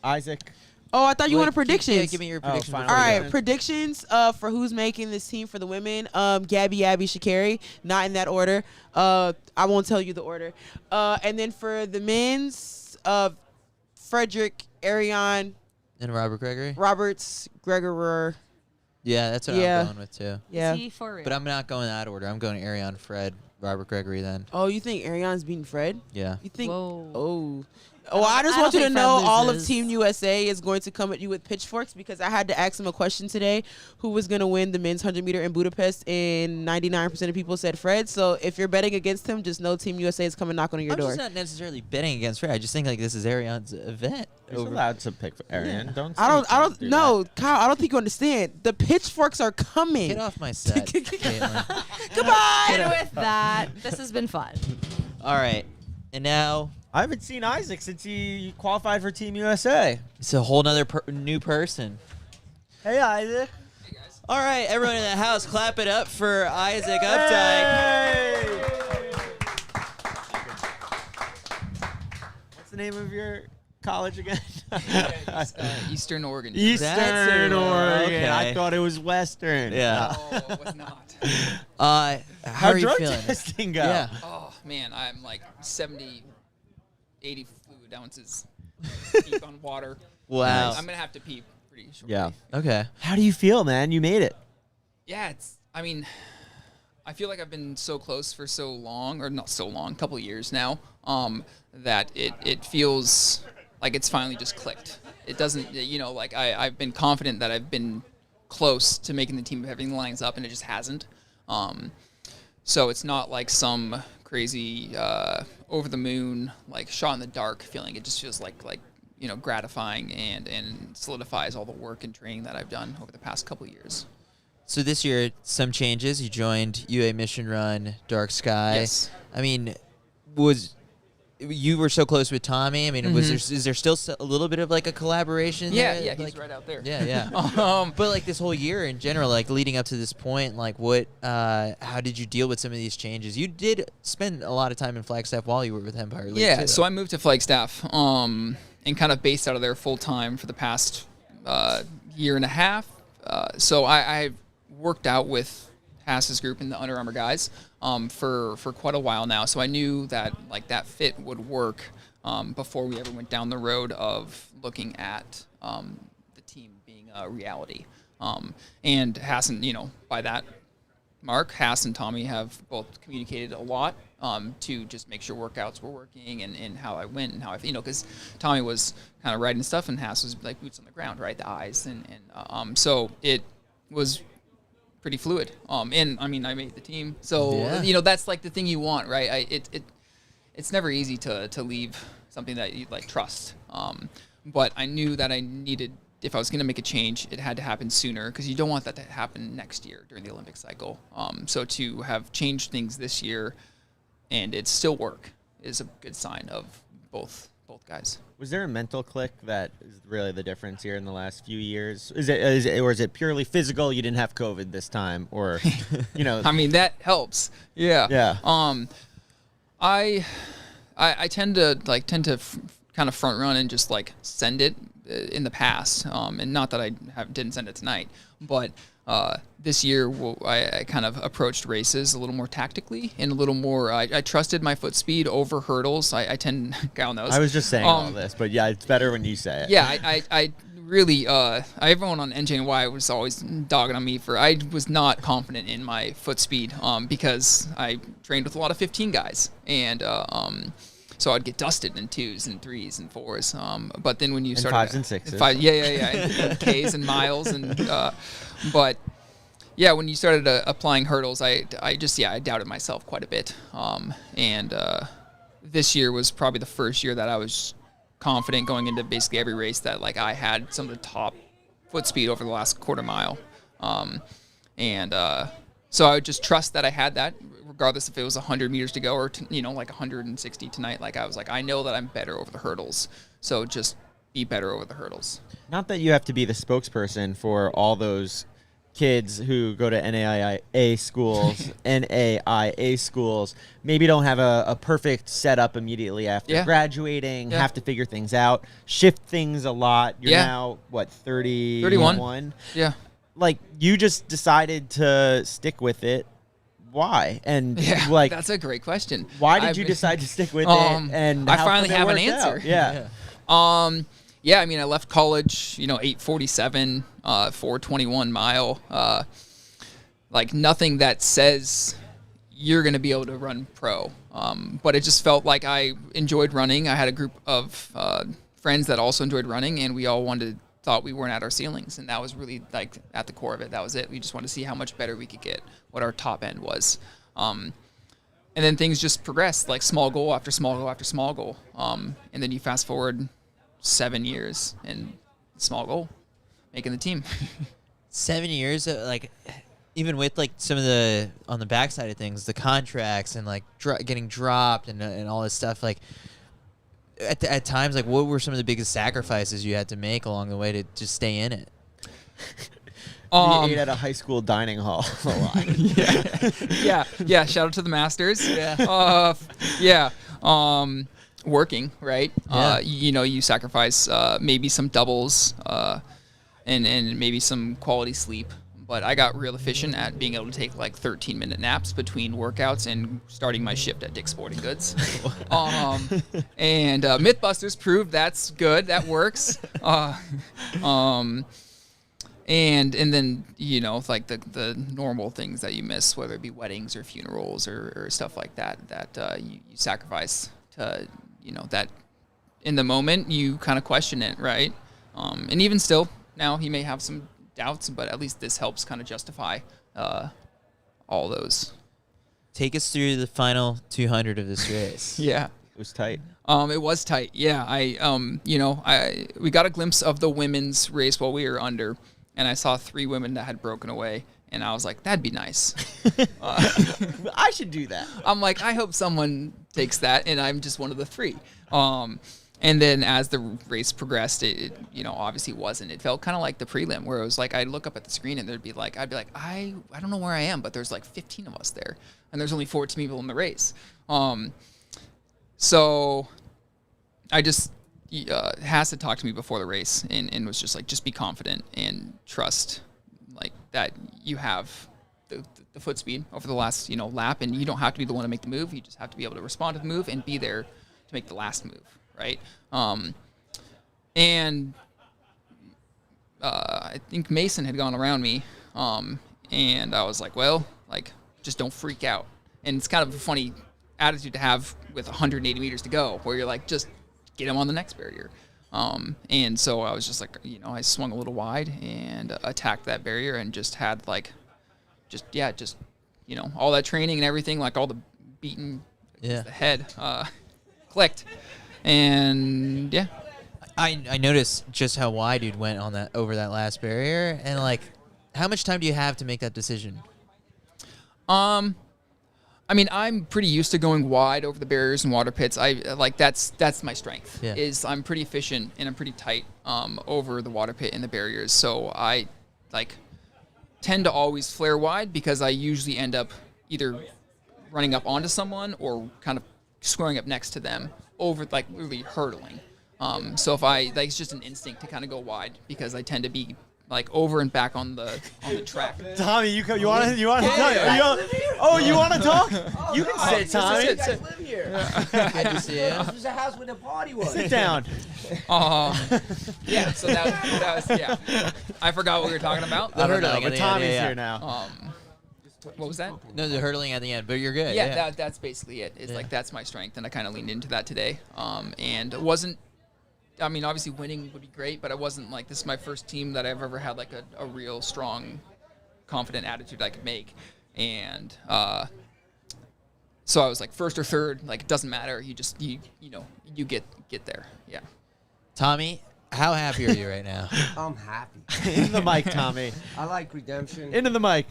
Isaac. Oh, I thought you wanted predictions. Yeah, give me your predictions. All right, predictions for who's making this team for the women. Gabby, Abby, Sha'Carri. Not in that order. I won't tell you the order. And then for the men's, Frederick, Ariane, and Robert Gregory. Roberts, Gregorer. Yeah, that's what I'm going with too. Yeah. Is he for real? But I'm not going that order. I'm going Ariane, Fred, Robert Gregory then. Oh, you think Ariane's beating Fred? Yeah. You think? Whoa. Oh. Well, I just want you to know all of Team USA is going to come at you with pitchforks because I had to ask him a question today who was going to win the men's 100 meter in Budapest, and 99% of people said Fred. So if you're betting against him, just know Team USA is coming knocking on your door. I'm just not necessarily betting against Fred. I just think like this is Ariane's event. You're allowed to pick for Ariane. Don't. I don't know, Kyle. I don't think you understand. The pitchforks are coming. Get off my set, Caitlin. Goodbye. And with that, this has been fun. All right, and now I haven't seen Isaac since he qualified for Team USA. it's a whole nother new person. Hey, Isaac. All right, everyone in the house, clap it up for Isaac Updike. Hey! What's the name of your college again? Eastern Oregon. Eastern Oregon. Okay. I thought it was Western. Yeah. Oh, it was not. How are you drug feeling? testing go? Yeah. Oh, man, I'm like 70, 80 fluid ounces deep on water. Wow. I'm going to have to pee pretty shortly. Yeah. Okay. How do you feel, man? You made it. Yeah, I mean, I feel like I've been so close for so long, or not so long, a couple of years now, that it feels like it's finally just clicked. It doesn't, like I've been confident that I've been close to making the team if everything lines up, and it just hasn't. So it's not like some crazy over the moon, like shot in the dark feeling. It just feels like gratifying and solidifies all the work and training that I've done over the past couple of years. So this year, some changes. You joined UA Mission Run, Dark Sky. Yes. I mean, you were so close with Tommy? I mean, is there still a little bit of like a collaboration? Yeah, there? he's right out there. Yeah. But like this whole year in general, like leading up to this point, like how did you deal with some of these changes? You did spend a lot of time in Flagstaff while you were with Empire League. Yeah, too, so I moved to Flagstaff and kind of based out of there full time for the past year and a half. So I worked out with Hass's group and the Under Armour guys for quite a while now. So I knew that like that fit would work before we ever went down the road of looking at the team being a reality. And Hass and, by that mark, Hass and Tommy have both communicated a lot to just make sure workouts were working and how I went and how I, because Tommy was kind of writing stuff and Hass was like boots on the ground, right? The eyes. And so it was pretty fluid. And I mean, I made the team. So, that's like the thing you want, right? It's never easy to leave something that you like trust. But I knew that I needed, if I was going to make a change, it had to happen sooner because you don't want that to happen next year during the Olympic cycle. So to have changed things this year and it still work is a good sign of both guys. Was there a mental click that is really the difference here in the last few years? Is it purely physical? You didn't have COVID this time, or I mean, that helps. Yeah. Yeah. I tend to kind of front run and just like send it in the past, and not that I didn't send it tonight, but this year I kind of approached races a little more tactically and a little more. I trusted my foot speed over hurdles. I tend, Kyle knows. I was just saying all this, but yeah, it's better when you say it. Yeah, I really, everyone on NJNY was always dogging on me I was not confident in my foot speed because I trained with a lot of 15 guys, and so I'd get dusted in 2s and 3s and 4s. But then when you started 5s and 6s, and Ks and miles and but yeah, when you started applying hurdles, I doubted myself quite a bit. And this year was probably the first year that I was confident going into basically every race that like I had some of the top foot speed over the last quarter mile. So I would just trust that I had that regardless if it was 100 meters to go or like 160 tonight. Like I was like, I know that I'm better over the hurdles. So just be better over the hurdles. Not that you have to be the spokesperson for all those kids who go to NAIA schools, maybe don't have a perfect setup immediately after graduating, have to figure things out, shift things a lot. You're now, what, 31? Yeah. Like, you just decided to stick with it. Why? And like, that's a great question. Why did you decide to stick with it? And I finally have an answer. Out? Yeah. Yeah, I mean, I left college, 8:47, 4:21 mile. Like, nothing that says you're going to be able to run pro. But it just felt like I enjoyed running. I had a group of friends that also enjoyed running, and we all thought we weren't at our ceilings. And that was really, like, at the core of it. That was it. We just wanted to see how much better we could get, what our top end was. And then things just progressed, like small goal after small goal after small goal. And then you fast forward 7 years and small goal, making the team. 7 years, like, even with like some of the on the backside of things, the contracts and like getting dropped and all this stuff. Like at times, like what were some of the biggest sacrifices you had to make along the way to just stay in it? We ate at a high school dining hall a lot. Yeah. Shout out to the Masters. Working, right? Yeah. You sacrifice maybe some doubles and maybe some quality sleep. But I got real efficient at being able to take like 13-minute naps between workouts and starting my shift at Dick's Sporting Goods. And Mythbusters proved that's good. That works. And then, like the normal things that you miss, whether it be weddings or funerals or stuff like that you sacrifice to, that in the moment you kind of question it, right? And even still, now he may have some doubts, but at least this helps kind of justify all those. Take us through the final 200 of this race. Yeah. It was tight. It was tight. Yeah. We got a glimpse of the women's race while we were under, and I saw 3 women that had broken away, and I was like, that'd be nice. I should do that. I'm like, I hope someone takes that, and I'm just one of the 3. And then as the race progressed, it obviously wasn't. It felt kind of like the prelim, where it was like I'd look up at the screen and I'd be like, I don't know where I am, but there's like 15 of us there, and there's only 14 people in the race. So I just Haas had talked to me before the race and was just like, just be confident and trust like that you have the foot speed over the last lap, and you don't have to be the one to make the move. You just have to be able to respond to the move and be there to make the last move. Right. And I think Mason had gone around me. And I was like, well, like, just don't freak out. And it's kind of a funny attitude to have with 180 meters to go, where you're like, just get him on the next barrier. And so I was just like, I swung a little wide and attacked that barrier and just had like, all that training and everything, like all the beating against the head, clicked. And yeah, I noticed just how wide you went on over that last barrier, and like, how much time do you have to make that decision? I mean, I'm pretty used to going wide over the barriers and water pits. That's my strength. Yeah. Is I'm pretty efficient and I'm pretty tight over the water pit and the barriers. So I tend to always flare wide because I usually end up either running up onto someone or kind of squaring up next to them over really hurtling. So if it's just an instinct to kind of go wide because I tend to be over and back on the track. Tommy, you want to talk? You want to talk? You can sit, Tommy. You guys live here. I just see it. This was the house where the party was. Sit down. Yeah. So that was yeah. I forgot what we were talking about. I don't know, but Tommy's here now. What was that? No, the hurdling at the end, but you're good. Yeah. That's basically it. It's that's my strength, and I kind of leaned into that today. And it wasn't. I mean, obviously winning would be great, but I wasn't this is my first team that I've ever had a real strong, confident attitude I could make. And so I was like first or third, it doesn't matter. You just, you get there. Yeah. Tommy, how happy are you right now? I'm happy. Into the mic, Tommy. I like redemption. Into the mic.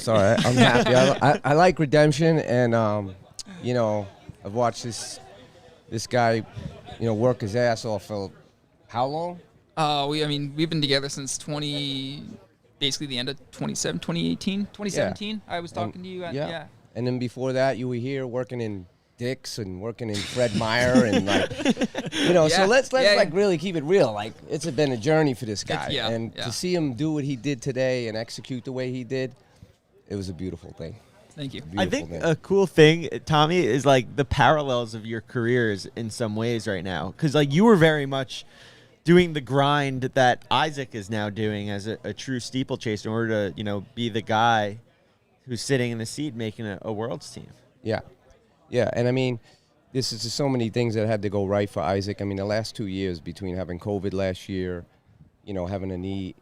Sorry. I'm happy. I like redemption, and I've watched this guy, work his ass off for how long? We've been together since 2012. basically the end of 2017. I was talking to you. Yeah. And then before that, you were here working in Dick's and working in Fred Meyer and like, so let's like really keep it real. Like it's been a journey for this guy, to see him do what he did today and execute the way he did, it was a beautiful thing. Thank you. I think a cool thing, Tommy, is like the parallels of your careers in some ways right now. Because like you were very much doing the grind that Isaac is now doing as a true steeplechase in order to, be the guy who's sitting in the seat making a world's team. Yeah. Yeah. And I mean, this is just so many things that had to go right for Isaac. I mean, the last 2 years between having COVID last year, having a knee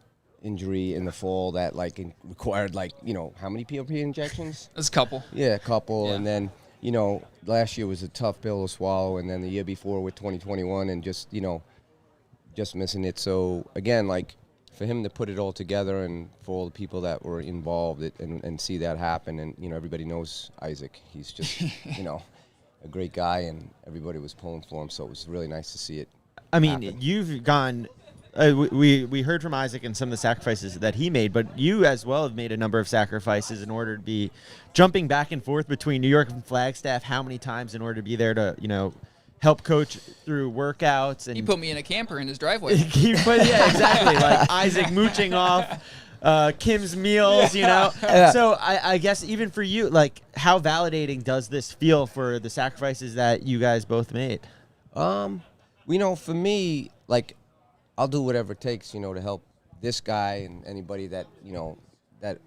injury in the fall that required how many PRP injections? There's a couple. Yeah, a couple. Yeah. And then, last year was a tough pill to swallow. And then the year before with 2021 and just missing it. So again, for him to put it all together and for all the people that were involved and see that happen. And, everybody knows Isaac. He's just, a great guy and everybody was pulling for him. So it was really nice to see it happen. You've gone we heard from Isaac and some of the sacrifices that he made, but you as well have made a number of sacrifices in order to be jumping back and forth between New York and Flagstaff how many times in order to be there to, help coach through workouts. And he put me in a camper in his driveway. Yeah, exactly. Like Isaac mooching off Kim's meals, Yeah. So I guess even for you, how validating does this feel for the sacrifices that you guys both made? For me, I'll do whatever it takes, to help this guy and anybody that, that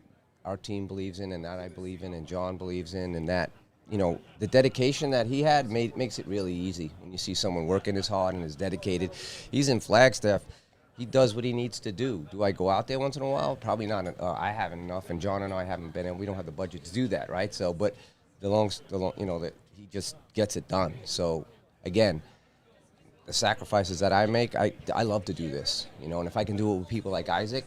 our team believes in and that I believe in and John believes in and that, the dedication that he had makes it really easy when you see someone working as hard and as dedicated. He's in Flagstaff. He does what he needs to do. Do I go out there once in a while? Probably not. I haven't enough, and John and I haven't been, and we don't have the budget to do that, right? So, but that he just gets it done. So, again, the sacrifices that I make, I love to do this, and if I can do it with people like Isaac,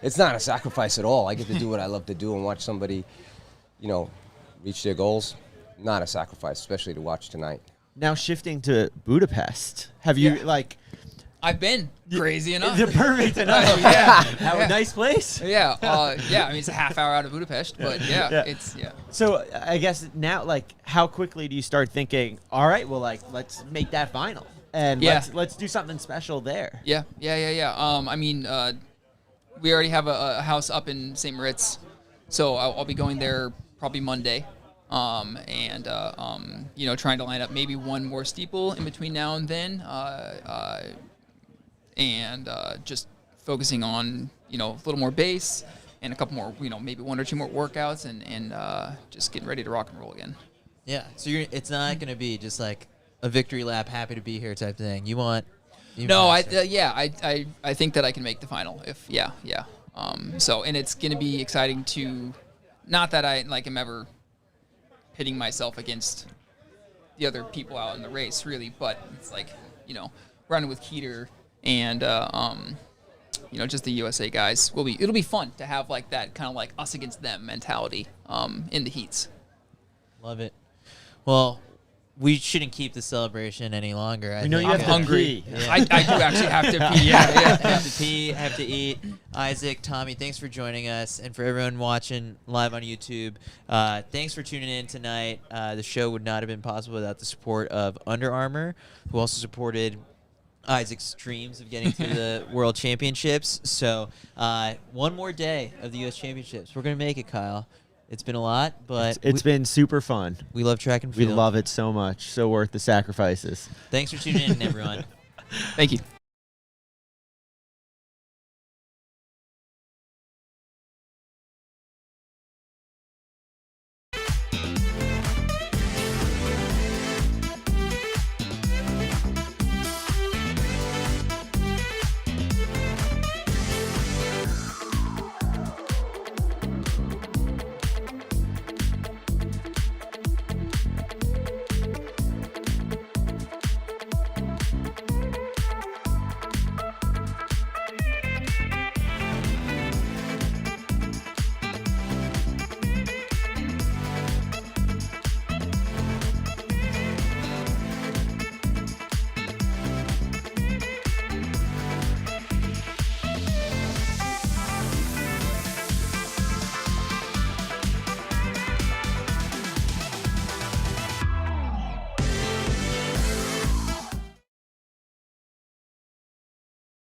it's not a sacrifice at all. I get to do what I love to do and watch somebody, reach their goals. Not a sacrifice, especially to watch tonight. Now shifting to Budapest, have you I've been crazy enough. Perfect enough. Yeah. A nice place. Yeah. I mean, it's a half hour out of Budapest, but it's. So I guess now, how quickly do you start thinking, all right, well, let's make that final and let's do something special there. Yeah. I mean, we already have a house up in St. Moritz, so I'll be going there probably Monday. Trying to line up maybe one more steeple in between now and then. Just focusing on, a little more base and a couple more, maybe one or two more workouts and just getting ready to rock and roll again. Yeah. So it's not going to be just like a victory lap, happy to be here type thing. I think that I can make the final and it's going to be exciting to, not that I am ever pitting myself against the other people out in the race really, but it's running with Keeter and just the USA guys it'll be fun to have that kind of us against them mentality in the heats. Love it. Well, we shouldn't keep the celebration any longer. I'm hungry. Yeah. I do actually have to pee. Have to pee, have to eat. Isaac, Tommy, thanks for joining us. And for everyone watching live on YouTube, thanks for tuning in tonight. The show would not have been possible without the support of Under Armour, who also supported Isaac's dreams of getting to the World Championships. So one more day of the U.S. Championships. We're going to make it, Kyle. It's been a lot, but it's been super fun. We love track and field. We love it so much. So worth the sacrifices. Thanks for tuning in, everyone. Thank you.